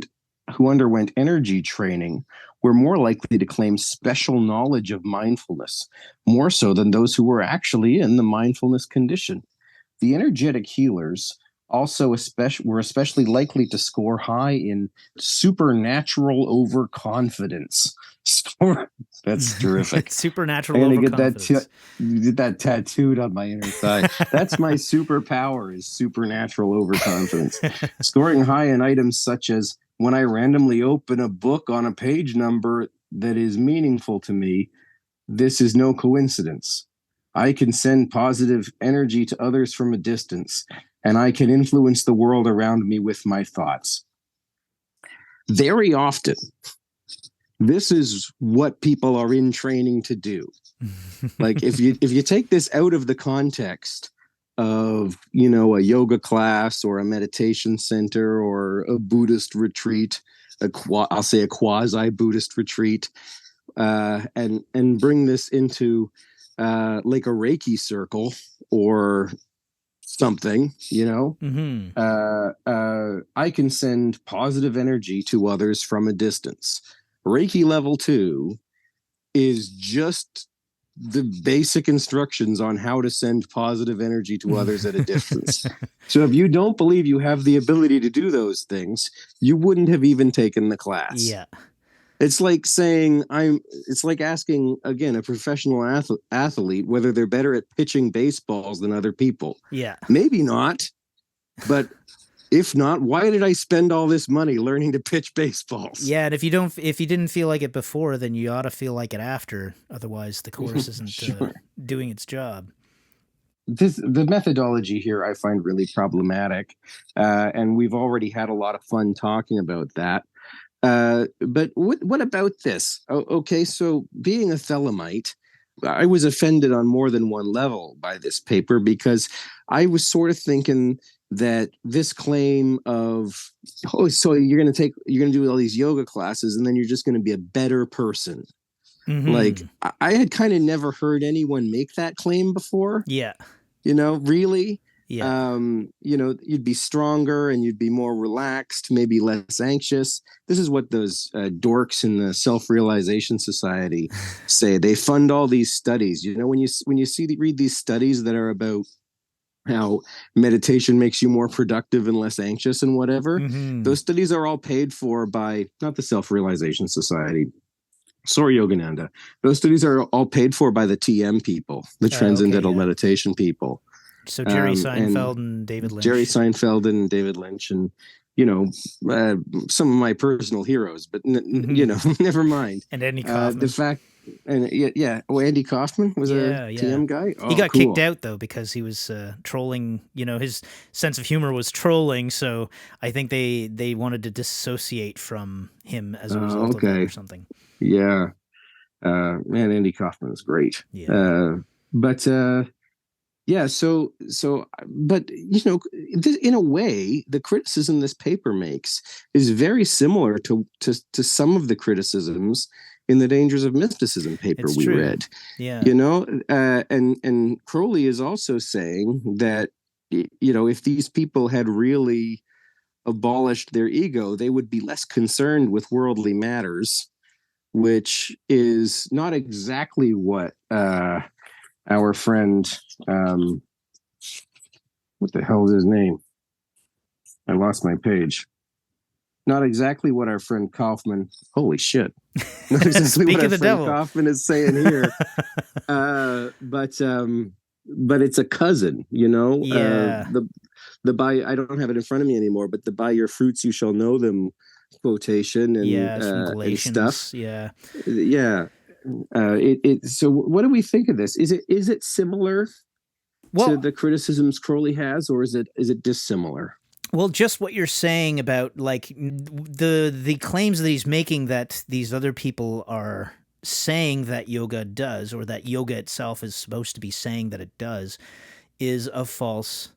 underwent energy training were more likely to claim special knowledge of mindfulness, more so than those who were actually in the mindfulness condition. The energetic healers also were especially likely to score high in supernatural overconfidence, That's terrific. Supernatural I'm gonna overconfidence. get that tattooed on my inner thigh. That's my superpower, is supernatural overconfidence. Scoring high in items such as when I randomly open a book on a page number that is meaningful to me, this is no coincidence. I can send positive energy to others from a distance, and I can influence the world around me with my thoughts. Very often, this is what people are in training to do. Like if you take this out of the context of, you know, a yoga class or a meditation center or a Buddhist retreat, I'll say a quasi-Buddhist retreat, and bring this into like a Reiki circle or something, you know, I can send positive energy to others from a distance. Reiki level 2 is just the basic instructions on how to send positive energy to others at a distance. So if you don't believe you have the ability to do those things, you wouldn't have even taken the class. Yeah. It's like saying it's like asking, again, a professional athlete whether they're better at pitching baseballs than other people. Yeah. Maybe not, but if not, why did I spend all this money learning to pitch baseballs? Yeah, and if you didn't feel like it before, then you ought to feel like it after. Otherwise, the course isn't Sure. doing its job. The methodology here I find really problematic, and we've already had a lot of fun talking about that. But what about this? Okay, so being a Thelemite, I was offended on more than one level by this paper, because I was sort of thinking that this claim of, oh, so you're going to do all these yoga classes and then you're just going to be a better person. Like, I had kind of never heard anyone make that claim before. Yeah. You know, really? Yeah. You know, you'd be stronger and you'd be more relaxed, maybe less anxious. This is what those dorks in the Self-Realization Society say. They fund all these studies. You know, when you read these studies that are about how meditation makes you more productive and less anxious and whatever, those studies are all paid for by, not the Self-Realization Society, sorry, Yogananda. Those studies are all paid for by the TM people, the Transcendental Meditation people. So Jerry Seinfeld and David Lynch. Jerry Seinfeld and David Lynch, and, you know, some of my personal heroes, but you know, never mind. And Andy Kaufman. The fact, and yeah. Oh, Andy Kaufman was a TM guy. Oh, he got kicked out though because he was trolling. You know, his sense of humor was trolling. So I think they wanted to dissociate from him as a result of that or something. Yeah, man, Andy Kaufman is great. Yeah, yeah. So, but you know, in a way, the criticism this paper makes is very similar to some of the criticisms in the Dangers of Mysticism paper we read. Yeah, you know, and Crowley is also saying that, you know, if these people had really abolished their ego, they would be less concerned with worldly matters, which is not exactly what our friend, what the hell is his name? I lost my page. Not exactly what our friend Kaufman, holy shit. Not exactly what our friend Kaufman is saying here. But it's a cousin, you know? Yeah. The by, I don't have it in front of me anymore, but the by your fruits you shall know them quotation and, and stuff. Yeah. Yeah. So what do we think of this? Is it similar to the criticisms Crowley has, or is it dissimilar? Well, just what you're saying about, like, the claims that he's making that these other people are saying that yoga does, or that yoga itself is supposed to be saying that it does, is a false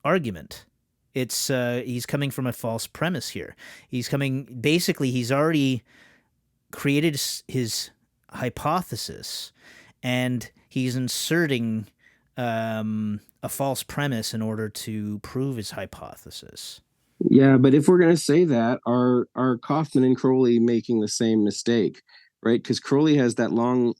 argument. It's he's coming from a false premise here. He's already created his hypothesis, and he's inserting a false premise in order to prove his hypothesis. Yeah, but if we're going to say that, are Kaufman and Crowley making the same mistake, right? Because Crowley has that long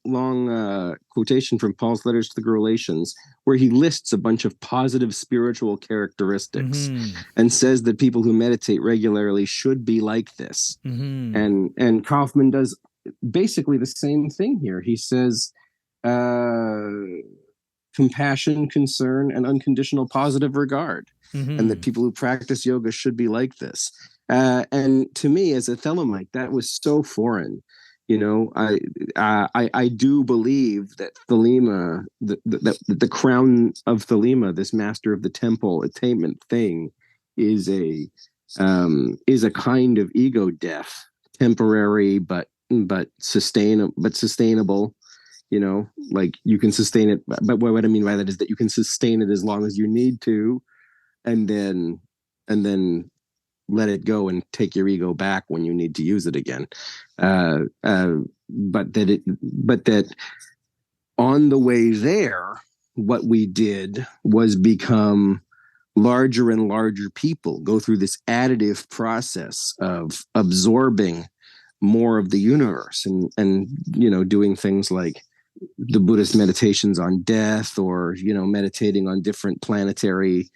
quotation from Paul's letters to the Galatians, where he lists a bunch of positive spiritual characteristics and says that people who meditate regularly should be like this. And Kaufman does basically the same thing here. He says, compassion, concern, and unconditional positive regard, and that people who practice yoga should be like this. And to me, as a Thelemite, that was so foreign. You know, I do believe that Thelema, the crown of Thelema, this master of the temple attainment thing, is a kind of ego death, temporary but sustainable. You know, like you can sustain it, but what I mean by that is that you can sustain it as long as you need to, and then let it go and take your ego back when you need to use it again. But that on the way there, what we did was become larger and larger people, go through this additive process of absorbing more of the universe, and you know, doing things like the Buddhist meditations on death, or, you know, meditating on different planetary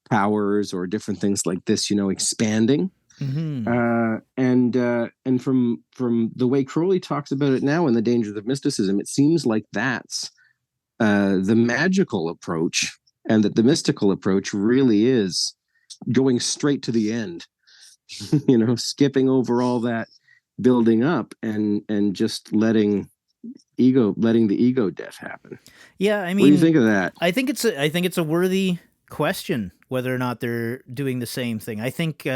powers or different things like this, you know, expanding. And from the way Crowley talks about it now in the Dangers of Mysticism, it seems like that's the magical approach, and that the mystical approach really is going straight to the end, you know, skipping over all that building up, and just letting the ego death happen. Yeah, I mean, what do you think of that? I think it's a worthy question whether or not they're doing the same thing. I think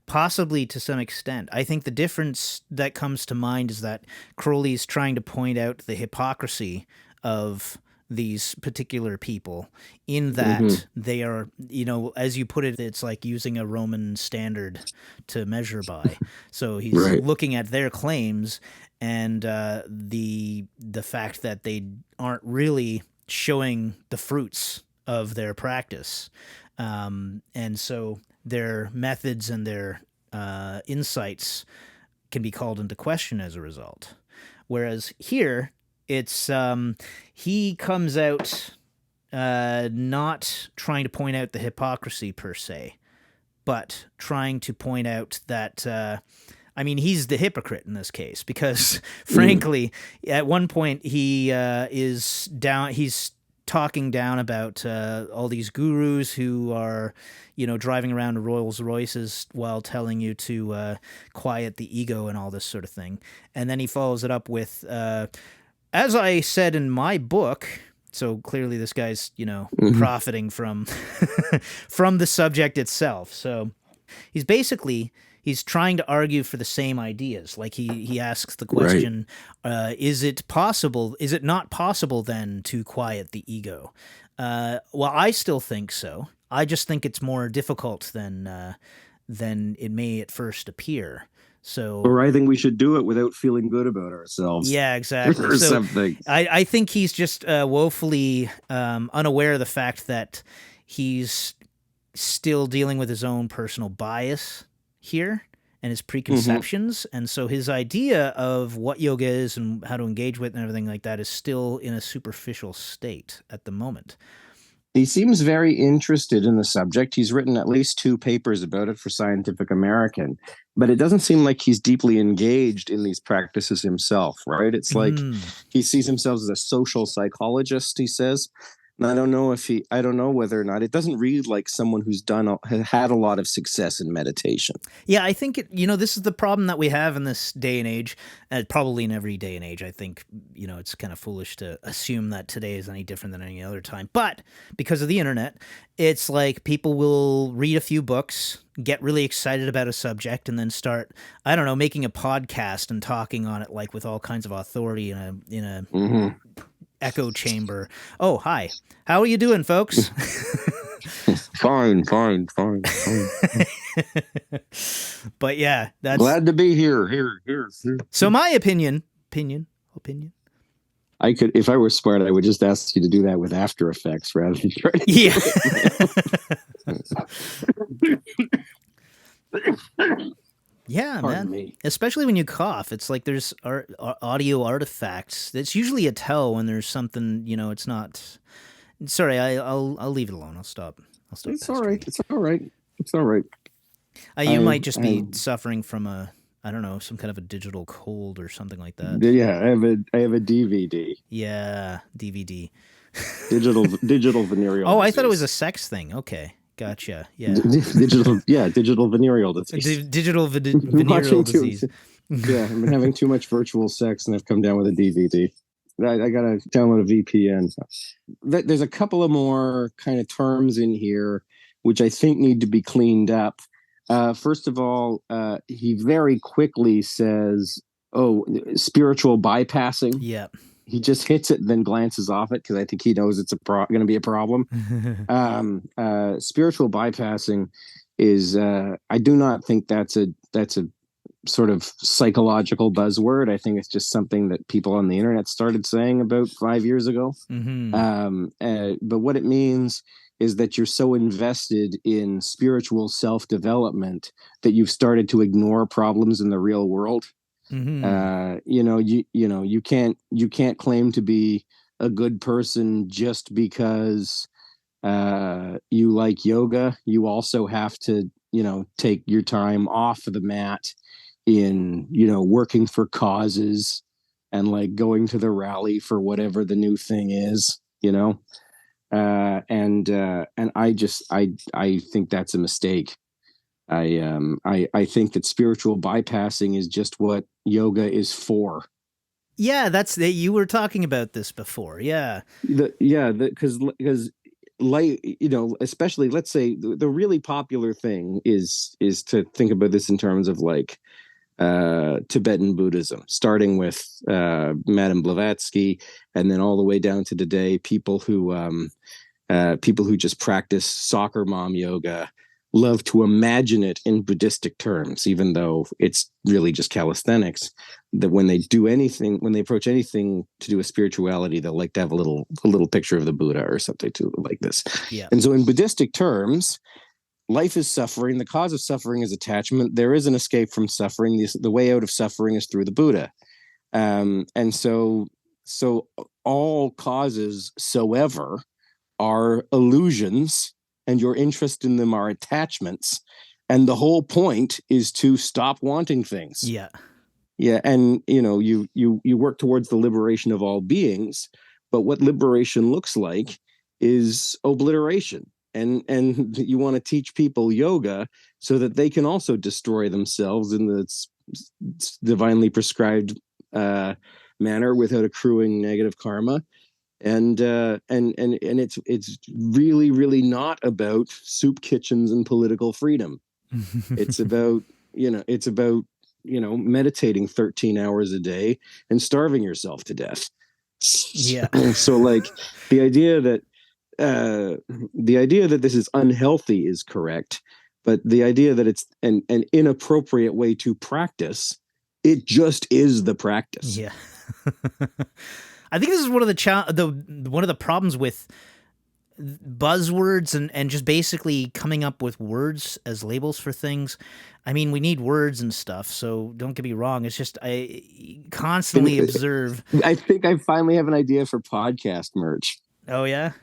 possibly to some extent. I think the difference that comes to mind is that Crowley's trying to point out the hypocrisy of these particular people, in that they are, you know, as you put it, it's like using a Roman standard to measure by. So he's looking at their claims, and the fact that they aren't really showing the fruits of their practice, and so their methods and their insights can be called into question as a result. Whereas here, it's he comes out not trying to point out the hypocrisy per se, but trying to point out that I mean, he's the hypocrite in this case, because frankly, at one point he is down. He's talking down about all these gurus who are, you know, driving around in Rolls Royces while telling you to quiet the ego and all this sort of thing. And then he follows it up with, as I said in my book. So clearly this guy's, you know, profiting from from the subject itself. So he's trying to argue for the same ideas. Like he asks the question, is it not possible then to quiet the ego? Well, I still think so. I just think it's more difficult than it may at first appear. So, or I think we should do it without feeling good about ourselves. Yeah, exactly. Or something. I think he's just woefully unaware of the fact that he's still dealing with his own personal bias here and his preconceptions. And so his idea of what yoga is and how to engage with and everything like that is still in a superficial state at the moment. He seems very interested in the subject. He's written at least 2 papers about it for Scientific American, but it doesn't seem like he's deeply engaged in these practices himself, right? It's like he sees himself as a social psychologist, he says. And I don't know whether or not, it doesn't read like someone who's had a lot of success in meditation. Yeah, I think, this is the problem that we have in this day and age, probably in every day and age. I think, it's kind of foolish to assume that today is any different than any other time. But because of the internet, it's like people will read a few books, get really excited about a subject, and then start, I don't know, making a podcast and talking on it like with all kinds of authority in a echo chamber. Oh, hi. How are you doing, folks? Fine. But yeah, that's glad to be here. Here. So my opinion. I could, if I were smart, I would just ask you to do that with After Effects rather than try to Yeah, Pardon man. me. Especially when you cough, it's like there's audio artifacts. It's usually a tell when there's something, it's not. Sorry, I'll leave it alone. I'll stop. It's all right. It's all right. You might just be suffering from a I don't know, some kind of a digital cold or something like that. Yeah, I have a DVD. Yeah, DVD. Digital venereal Oh, I disease. thought it was a sex thing. Okay, gotcha. Yeah, Digital venereal disease. digital venereal disease. Yeah, I've been having too much virtual sex, and I've come down with a DVD. I gotta download a VPN. There's a couple of more kind of terms in here which I think need to be cleaned up. First of all, he very quickly says, "Oh, spiritual bypassing." Yeah. He just hits it and then glances off it because I think he knows it's going to be a problem. Spiritual bypassing is I do not think that's a sort of psychological buzzword. I think it's just something that people on the internet started saying about 5 years ago. But what it means is that you're so invested in spiritual self-development that you've started to ignore problems in the real world. You can't claim to be a good person just because you like yoga. You also have to, take your time off of the mat in, working for causes and like going to the rally for whatever the new thing is, and I think that's a mistake. I think that spiritual bypassing is just what yoga is for. Yeah, you were talking about this before. Yeah. Because like, especially let's say the really popular thing is to think about this in terms of like Tibetan Buddhism, starting with Madame Blavatsky, and then all the way down to today, people who just practice soccer mom yoga love to imagine it in Buddhistic terms, even though it's really just calisthenics. That when they approach anything to do with spirituality, they'll like to have a little picture of the Buddha or something to like this. Yeah. And so in Buddhistic terms, life is suffering. The cause of suffering is attachment. There is an escape from suffering. The way out of suffering is through the Buddha. And so all causes soever are illusions, and your interest in them are attachments. And the whole point is to stop wanting things. Yeah. Yeah. And, you work towards the liberation of all beings, but what liberation looks like is obliteration. And you want to teach people yoga so that they can also destroy themselves in the divinely prescribed manner without accruing negative karma. And it's really, really not about soup kitchens and political freedom. It's about meditating 13 hours a day and starving yourself to death. Yeah. So like the idea that this is unhealthy is correct, but the idea that it's an inappropriate way to practice, it just is the practice. Yeah. I think this is one of the problems with buzzwords and just basically coming up with words as labels for things. I mean, we need words and stuff, so don't get me wrong. It's just I constantly observe. I think I finally have an idea for podcast merch. Oh, yeah?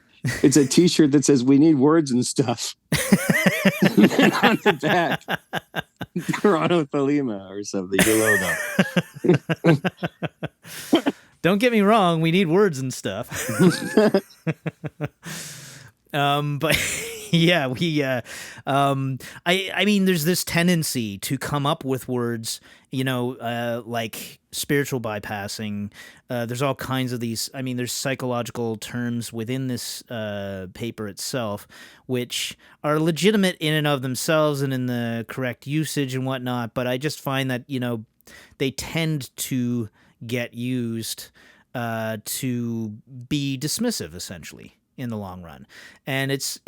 It's a T-shirt that says "We need words and stuff." And on the back, Toronto Thelema or something. Your logo. Don't get me wrong. We need words and stuff. But yeah, I mean, there's this tendency to come up with words, like spiritual bypassing. There's all kinds of these. I mean, there's psychological terms within this paper itself, which are legitimate in and of themselves and in the correct usage and whatnot. But I just find that, they tend to get used to be dismissive, essentially, in the long run. And it's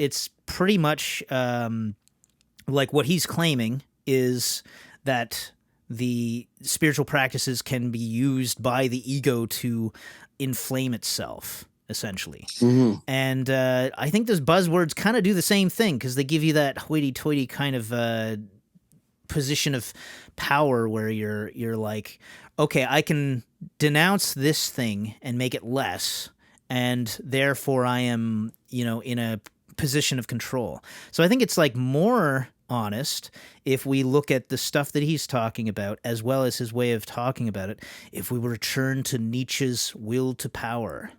pretty much like what he's claiming is that the spiritual practices can be used by the ego to inflame itself, essentially. Mm-hmm. And I think those buzzwords kind of do the same thing, because they give you that hoity-toity kind of position of power where you're like, okay, I can denounce this thing and make it less, and therefore I am, in a position of control. So I think it's like more honest, if we look at the stuff that he's talking about, as well as his way of talking about it, if we return to Nietzsche's will to power,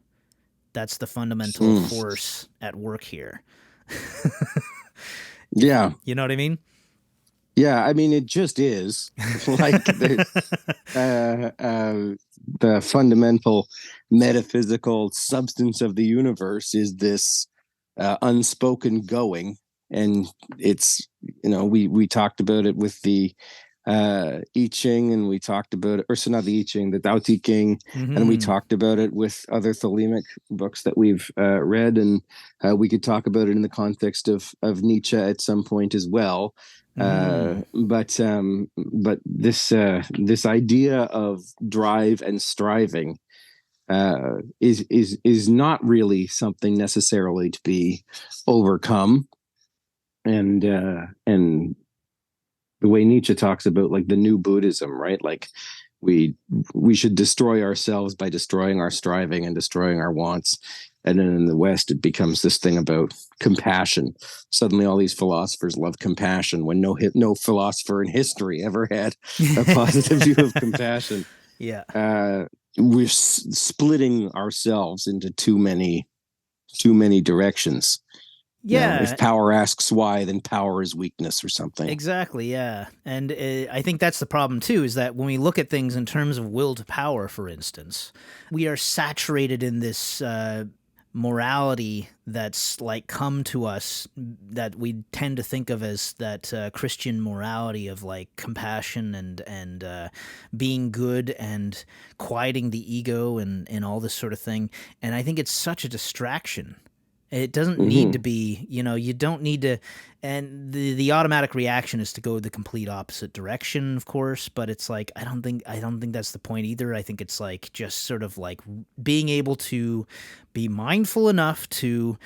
that's the fundamental force at work here. Yeah. You know what I mean? Yeah, I mean, it just is like the fundamental metaphysical substance of the universe is this unspoken going, and it's, you know, we talked about it with the I Ching, and we talked about it, or so not the I Ching, the Tao Te Ching, and we talked about it with other Thelemic books that we've read, and we could talk about it in the context of Nietzsche at some point as well. But this idea of drive and striving is not really something necessarily to be overcome, and the way Nietzsche talks about like the new Buddhism, right? Like we should destroy ourselves by destroying our striving and destroying our wants. And then in the West, it becomes this thing about compassion. Suddenly, all these philosophers love compassion when no philosopher in history ever had a positive view of compassion. Yeah. We're splitting ourselves into too many directions. Yeah. You know, if power asks why, then power is weakness or something. Exactly, yeah. And I think that's the problem, too, is that when we look at things in terms of will to power, for instance, we are saturated in this morality that's like come to us that we tend to think of as that Christian morality of like compassion and being good and quieting the ego and all this sort of thing. And I think it's such a distraction. It doesn't need to be, you know, you don't need to, and the automatic reaction is to go the complete opposite direction, of course, but it's like, I don't think that's the point either. I think it's like just sort of like being able to be mindful enough to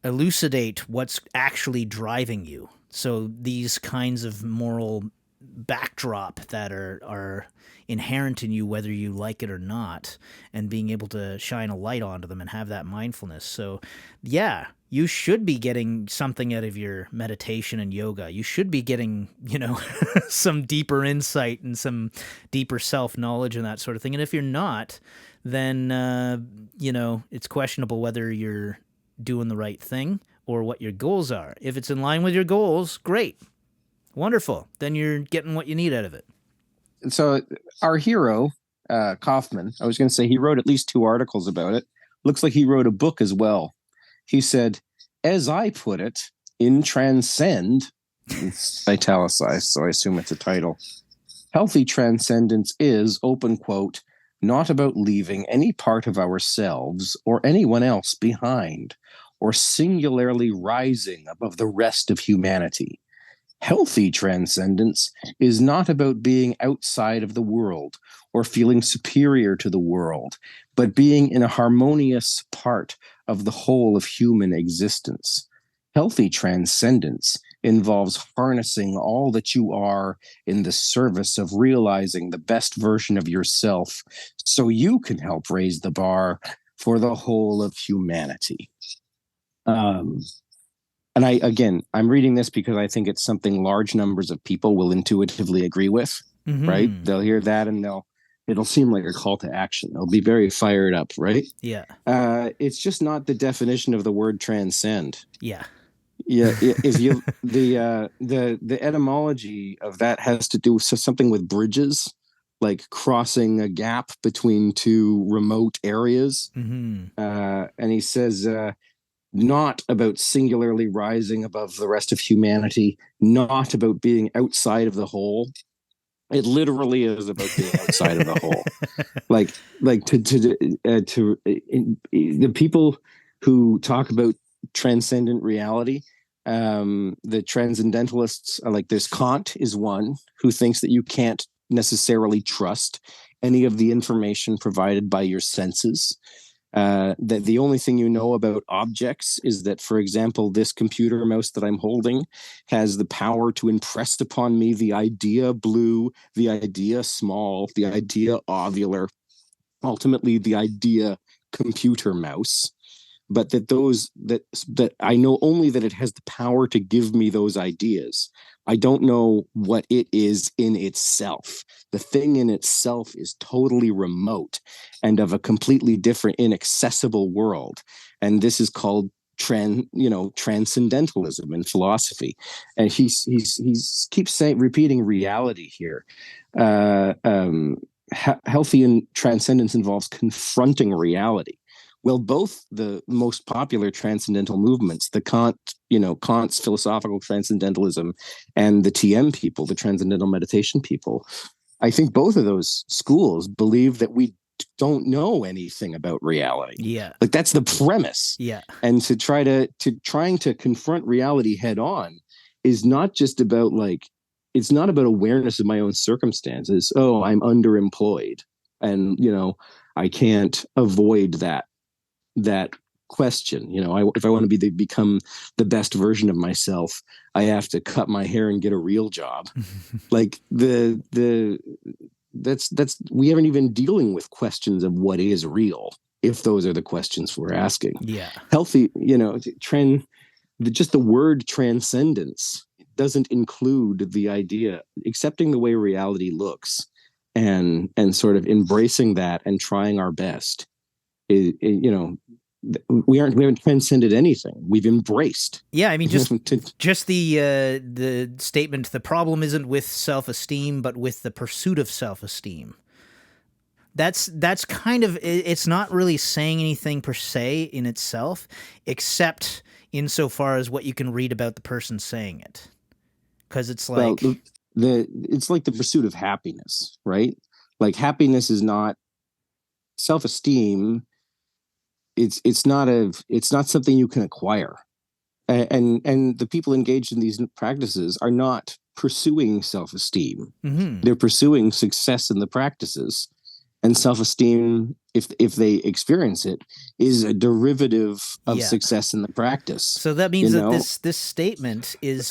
elucidate what's actually driving you. So these kinds of moral backdrop that are inherent in you, whether you like it or not, and being able to shine a light onto them and have that mindfulness. So yeah, you should be getting something out of your meditation and yoga. You should be getting, you know, some deeper insight and some deeper self-knowledge and that sort of thing. And if you're not, then, you know, it's questionable whether you're doing the right thing or what your goals are. If it's in line with your goals, great. Wonderful. Then you're getting what you need out of it. So our hero, Kaufman, I was going to say he wrote at least 2 articles about it. Looks like he wrote a book as well. He said, as I put it, in Transcend, it's italicized, so I assume it's a title. Healthy transcendence is, open quote, not about leaving any part of ourselves or anyone else behind, or singularly rising above the rest of humanity. Healthy transcendence is not about being outside of the world or feeling superior to the world, but being in a harmonious part of the whole of human existence. Healthy transcendence involves harnessing all that you are in the service of realizing the best version of yourself so you can help raise the bar for the whole of humanity. And I'm reading this because I think it's something large numbers of people will intuitively agree with, right? They'll hear that and it'll seem like a call to action. They'll be very fired up, right? Yeah. It's just not the definition of the word transcend. Yeah. Yeah. If you the etymology of that has to do with something with bridges, like crossing a gap between 2 remote areas. And he says, not about singularly rising above the rest of humanity, not about being outside of the whole. It literally is about being outside of the whole. Like the people who talk about transcendent reality, the transcendentalists are like, there's Kant is one who thinks that you can't necessarily trust any of the information provided by your senses. That the only thing you know about objects is that, for example, this computer mouse that I'm holding has the power to impress upon me the idea blue, the idea small, the idea ovular, ultimately the idea computer mouse. But that I know only that it has the power to give me those ideas, I don't know what it is in itself. The thing in itself is totally remote and of a completely different, inaccessible world. And this is called transcendentalism in philosophy. And he's keeps saying, repeating reality here. Healthy and transcendence involves confronting reality. Well, both the most popular transcendental movements, the Kant's philosophical transcendentalism and the TM people, the transcendental meditation people, I think both of those schools believe that we don't know anything about reality. Yeah. Like that's the premise. Yeah. And trying to confront reality head on is not just about it's not about awareness of my own circumstances. Oh, I'm underemployed and, I can't avoid that question. If I want to become the best version of myself, I have to cut my hair and get a real job. Like that's we haven't even dealing with questions of what is real, if those are the questions we're asking. Yeah. Healthy, just the word transcendence doesn't include the idea accepting the way reality looks and sort of embracing that and trying our best. We haven't transcended anything. We've embraced. Yeah, I mean, just the statement, the problem isn't with self-esteem, but with the pursuit of self-esteem. That's kind of, it's not really saying anything per se in itself, except insofar as what you can read about the person saying it. Because it's like... Well, it's like the pursuit of happiness, right? Like happiness is not self-esteem. It's not something you can acquire, and the people engaged in these practices are not pursuing self-esteem. Mm-hmm. They're pursuing success in the practices, and self-esteem, if they experience it, is a derivative of success in the practice. So that means that this statement is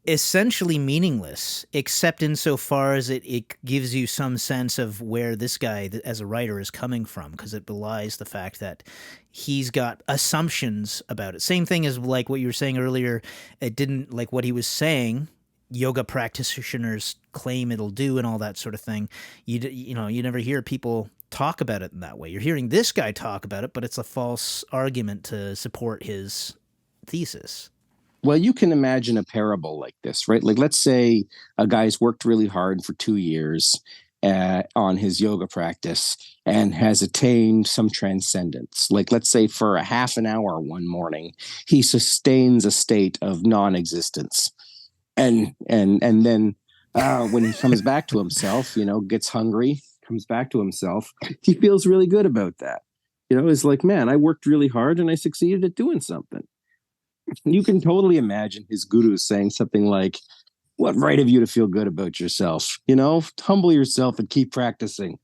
essentially meaningless, except insofar as it gives you some sense of where this guy as a writer is coming from, because it belies the fact that he's got assumptions about it. Same thing as like what you were saying earlier. It didn't, like what he was saying, yoga practitioners claim it'll do and all that sort of thing. You never hear people talk about it in that way. You're hearing this guy talk about it, but it's a false argument to support his thesis. Well, you can imagine a parable like this, right? Like, let's say a guy's worked really hard for 2 years on his yoga practice and has attained some transcendence. Like, let's say for a half an hour one morning, he sustains a state of non-existence. And then when he comes back to himself, gets hungry, comes back to himself, he feels really good about that. It's like, man, I worked really hard and I succeeded at doing something. You can totally imagine his guru saying something like, what right have you to feel good about yourself? Humble yourself and keep practicing.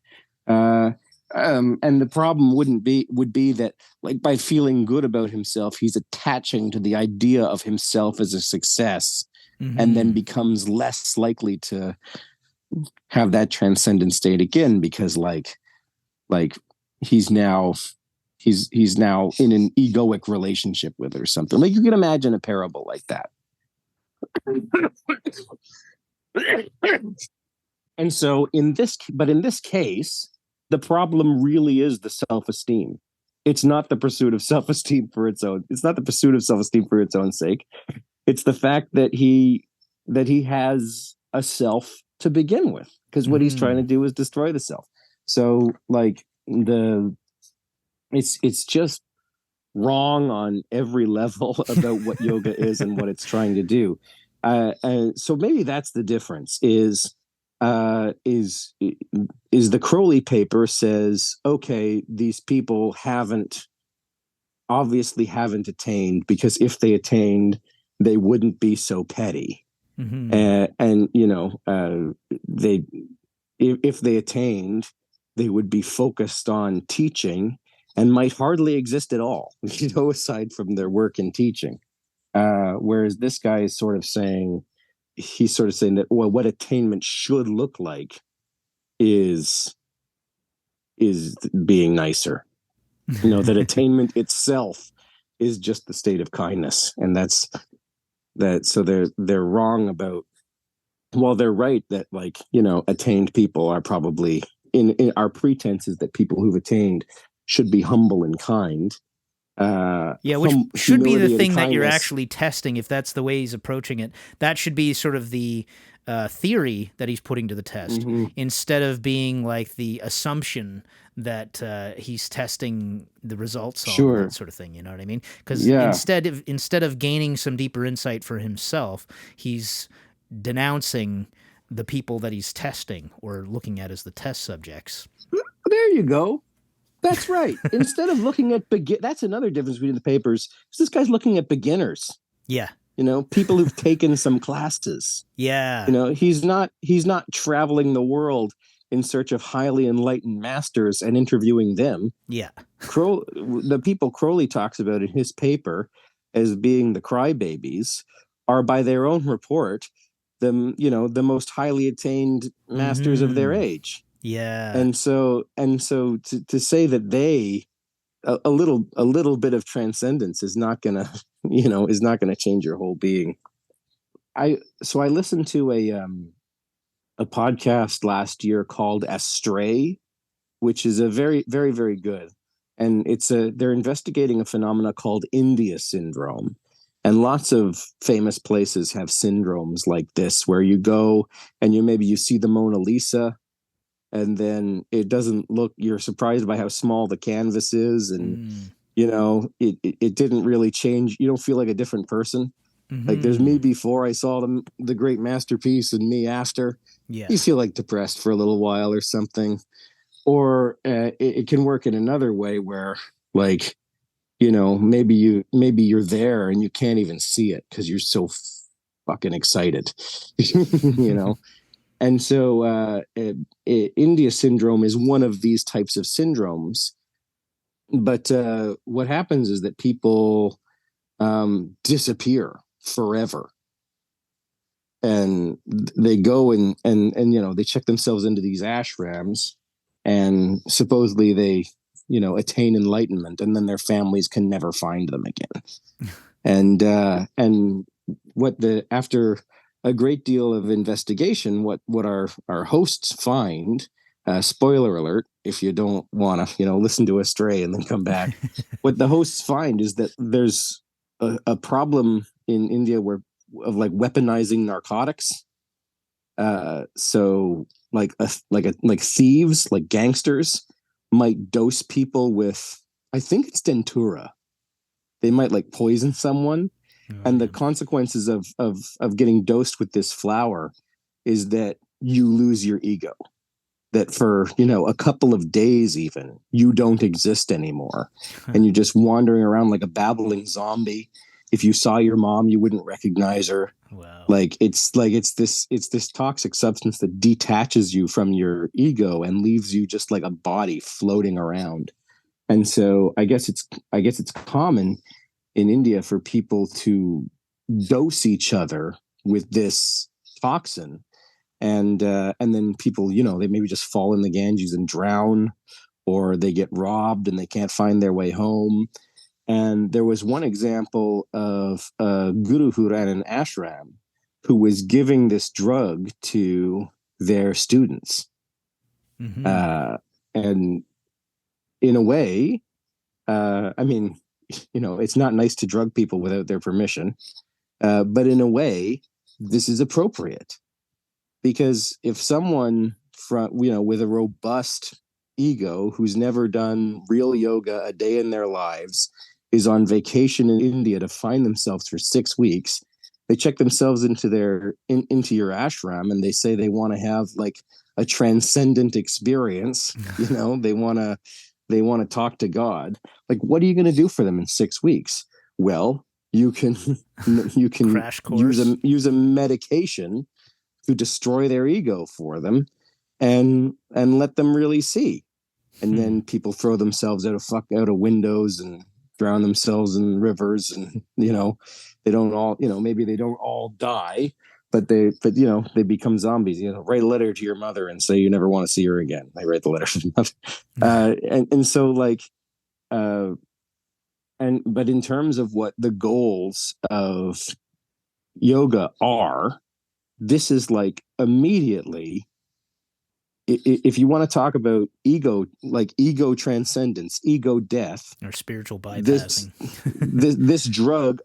And the problem would be that, like, by feeling good about himself, he's attaching to the idea of himself as a success, mm-hmm. and then becomes less likely to have that transcendent state again, because like he's now in an egoic relationship with her or something. Like, you can imagine a parable like that. And so in this case, the problem really is the self-esteem. It's not the pursuit of self-esteem for its own. It's not the pursuit of self-esteem for its own sake. It's the fact that he has a self to begin with, because what he's trying to do is destroy the self. So like it's just wrong on every level about what yoga is and what it's trying to do. So maybe that's the difference. Is the Crowley paper says, okay, these people obviously haven't attained, because if they attained, they wouldn't be so petty. Mm-hmm. If they attained, they would be focused on teaching and might hardly exist at all, aside from their work in teaching. Whereas this guy is sort of saying that, well, what attainment should look like is being nicer. That attainment itself is just the state of kindness. And that's That so they're wrong about, well, they're right that, like, attained people are probably, in our pretense is that people who've attained should be humble and kind. Yeah, which should be the Humility and thing that you're kindness. actually testing, if that's the way he's approaching it. That should be sort of the theory that he's putting to the test, Hmm. instead of being like the assumption that he's testing the results on, and that Sure. sort of thing. You know what I mean? Because Yeah. instead of gaining some deeper insight for himself, he's denouncing the people that he's testing or looking at as the test subjects. There you go. That's right. Instead of looking at that's another difference between the papers. This guy's looking at beginners. Yeah, People who've taken some classes. yeah, He's not traveling the world in search of highly enlightened masters and interviewing them. yeah. The people Crowley talks about in his paper as being the crybabies are, by their own report, the most highly attained masters of their Mm-hmm. age. Yeah. And so to say that they a little bit of transcendence is not gonna is not gonna change your whole being. I listened to a podcast last year called Astray, which is a very, very, very good. And they're investigating a phenomena called India syndrome. And lots of famous places have syndromes like this, where you go and you see the Mona Lisa, and then it doesn't look, you're surprised by how small the canvas is. And, Mm. it didn't really change. You don't feel like a different person. Like, there's me Mm-hmm. before I saw the great masterpiece, and me after. Yeah. You feel like depressed for a little while or something. Or it can work in another way where, like, maybe you're there and you can't even see it because you're so fucking excited. you know and so India syndrome is one of these types of syndromes. But what happens is that people disappear forever, and they go and they check themselves into these ashrams, and supposedly they attain enlightenment, and then their families can never find them again. And what the after a great deal of investigation, what our hosts find, spoiler alert if you don't want to listen to Astray and then come back, what the hosts find is that there's a problem in India where of, like, weaponizing narcotics. So, like thieves, like gangsters, might dose people with, I think it's dentura. They might, like, poison someone, Oh, and the yeah. consequences of getting dosed with this flower is that you lose your ego. That for a couple of days, even, you don't exist anymore, and you're just wandering around like a babbling zombie. If you saw your mom, you wouldn't recognize her. Wow. It's this toxic substance that detaches you from your ego and leaves you just like a body floating around. And so I guess it's common in India for people to dose each other with this toxin, and then people, they maybe just fall in the Ganges and drown, or they get robbed and they can't find their way home. And there was one example of a guru who ran an ashram who was giving this drug to their students. Mm-hmm. And in a way, I mean, it's not nice to drug people without their permission. But in a way, this is appropriate, because if someone with a robust ego who's never done real yoga a day in their lives is on vacation in India to find themselves for 6 weeks, they check themselves into your ashram, and they say they want to have, like, a transcendent experience. They want to talk to God. Like, what are you going to do for them in 6 weeks? Well, you can Crash use course. a medication to destroy their ego for them, and let them really see. And then people throw themselves out of windows and drown themselves in rivers, and they don't all, maybe they don't all die, but they become zombies. Write a letter to your mother and say you never want to see her again. I write the letter to the mother. And so, like, but in terms of what the goals of yoga are, this is like immediately, if you want to talk about ego, like ego transcendence, ego death, or spiritual this bypassing. this drug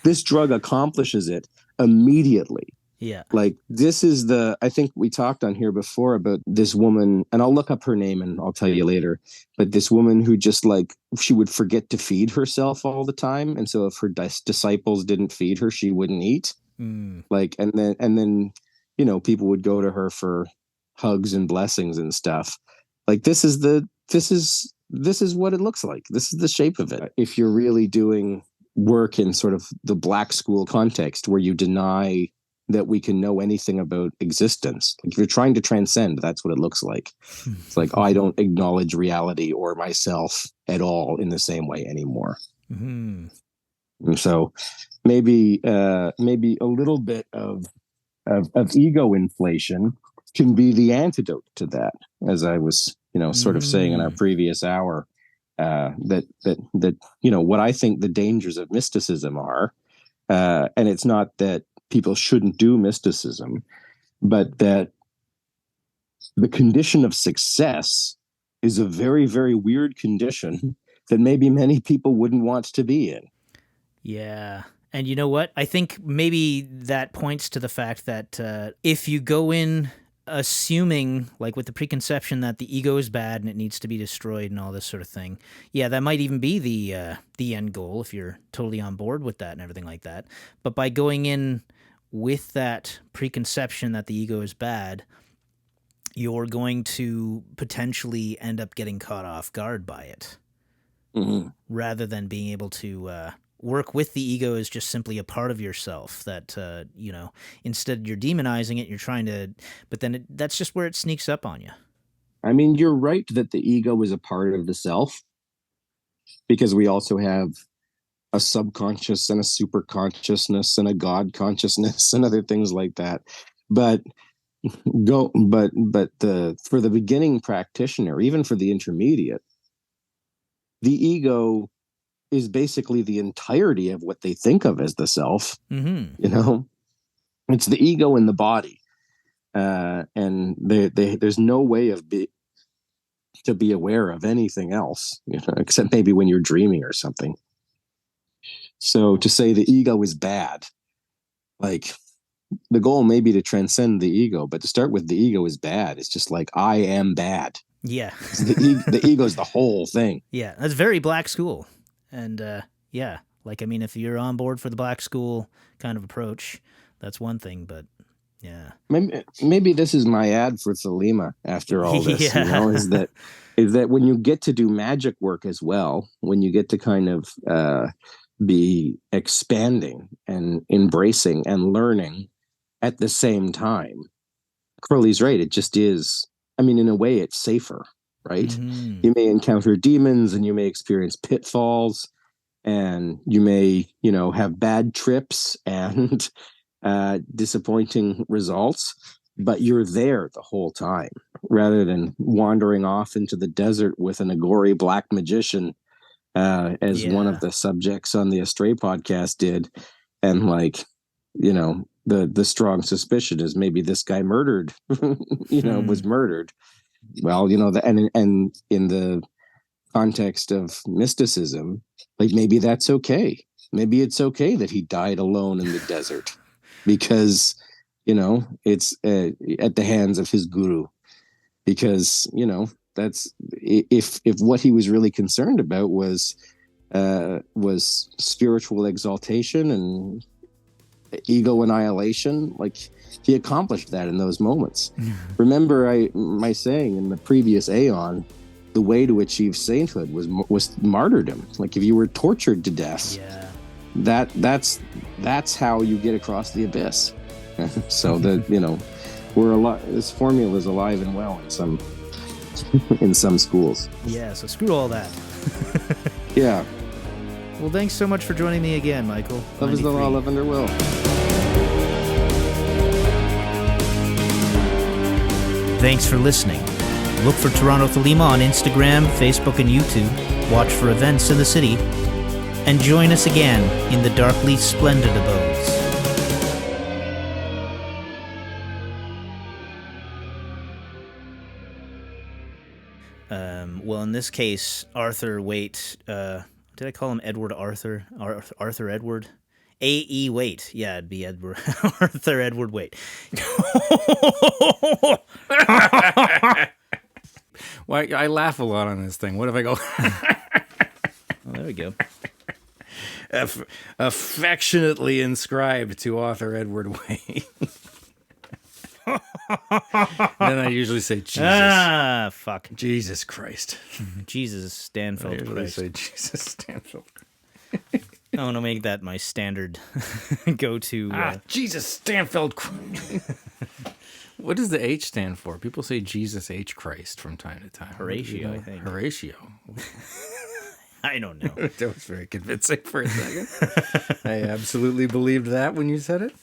this drug accomplishes it immediately. Yeah. Like, this is I think we talked on here before about this woman, and I'll look up her name and I'll tell you later, but this woman who just, like, she would forget to feed herself all the time. And so if her disciples didn't feed her, she wouldn't eat. Like, and then, you know, people would go to her for hugs and blessings and stuff. Like, this is what it looks like. This is the shape of it. If you're really doing work in sort of the Black school context where you deny that we can know anything about existence. Like, if you're trying to transcend, that's what it looks like. It's like, I don't acknowledge reality or myself at all in the same way anymore. And so maybe a little bit of ego inflation can be the antidote to that, as I was, you know, sort of saying in our previous hour, that you know, what I think the dangers of mysticism are, and it's not that people shouldn't do mysticism, but that the condition of success is a very, very weird condition that maybe many people wouldn't want to be in. Yeah. And you know what? I think maybe that points to the fact that if you go in assuming, like, with the preconception that the ego is bad and it needs to be destroyed and all this sort of thing, yeah, that might even be the end goal if you're totally on board with that and everything like that. But by going in with that preconception that the ego is bad, you're going to potentially end up getting caught off guard by it, rather than being able to work with the ego as just simply a part of yourself that, you know, instead you're demonizing it, you're trying to, but then that's just where it sneaks up on you. I mean, you're right that the ego is a part of the self, because we also have a subconscious and a super consciousness and a God consciousness and other things like that. But for the beginning practitioner, even for the intermediate, the ego is basically the entirety of what they think of as the self. You know, it's the ego in the body, and there's no way to be aware of anything else, you know, except maybe when you're dreaming or something. So to say the ego is bad, like, the goal may be to transcend the ego, but to start with the ego is bad, it's just like, I am bad. Yeah. The ego is the whole thing. Yeah, that's very Black school. And yeah, like, I mean, if you're on board for the Black school kind of approach, that's one thing, but yeah. Maybe this is my ad for Thelema after all this, Yeah. you know, is that when you get to do magic work as well, when you get to kind of be expanding and embracing and learning at the same time, Crowley's right. It just is. I mean, in a way, it's safer, right? You may encounter demons and you may experience pitfalls and you may, you know, have bad trips and disappointing results, but you're there the whole time, rather than wandering off into the desert with an Agori black magician, as one of the subjects on the Astray podcast did. And, like, you know, the strong suspicion is maybe this guy murdered, you know, was murdered. Well, you know, and in the context of mysticism, like, maybe that's okay. Maybe it's okay that he died alone in the desert, because, you know, it's at the hands of his guru. Because, you know, that's if what he was really concerned about was spiritual exaltation and ego annihilation, like, he accomplished that in those moments. Remember my saying in the previous aeon, the way to achieve sainthood was martyrdom. Like, if you were tortured to death, that's how you get across the abyss. So that, you know, this formula is alive and well in some schools. Yeah, so screw all that. Yeah. Well, thanks so much for joining me again, Michael. Love is the law, love under will. Thanks for listening. Look for Toronto Thelema on Instagram, Facebook, and YouTube. Watch for events in the city. and join us again in the darkly splendid abodes. Well, in this case, Arthur Waite, did I call him Edward Arthur? Arthur Edward? A.E. Waite. Yeah, it'd be Edward Arthur Edward Waite. Why I laugh a lot on this thing. What if I go? Oh, there we go. Affectionately inscribed to author Edward Waite. Then I usually say Jesus. Ah, fuck. Jesus Christ. Jesus I Stanfield usually Christ. say Jesus Stanfield. I want to make that my standard go-to. Jesus Stanfield Christ. What does the H stand for? People say Jesus H. Christ from time to time. Horatio, I think. Horatio. I don't know. That was very convincing for a second. I absolutely believed that when you said it.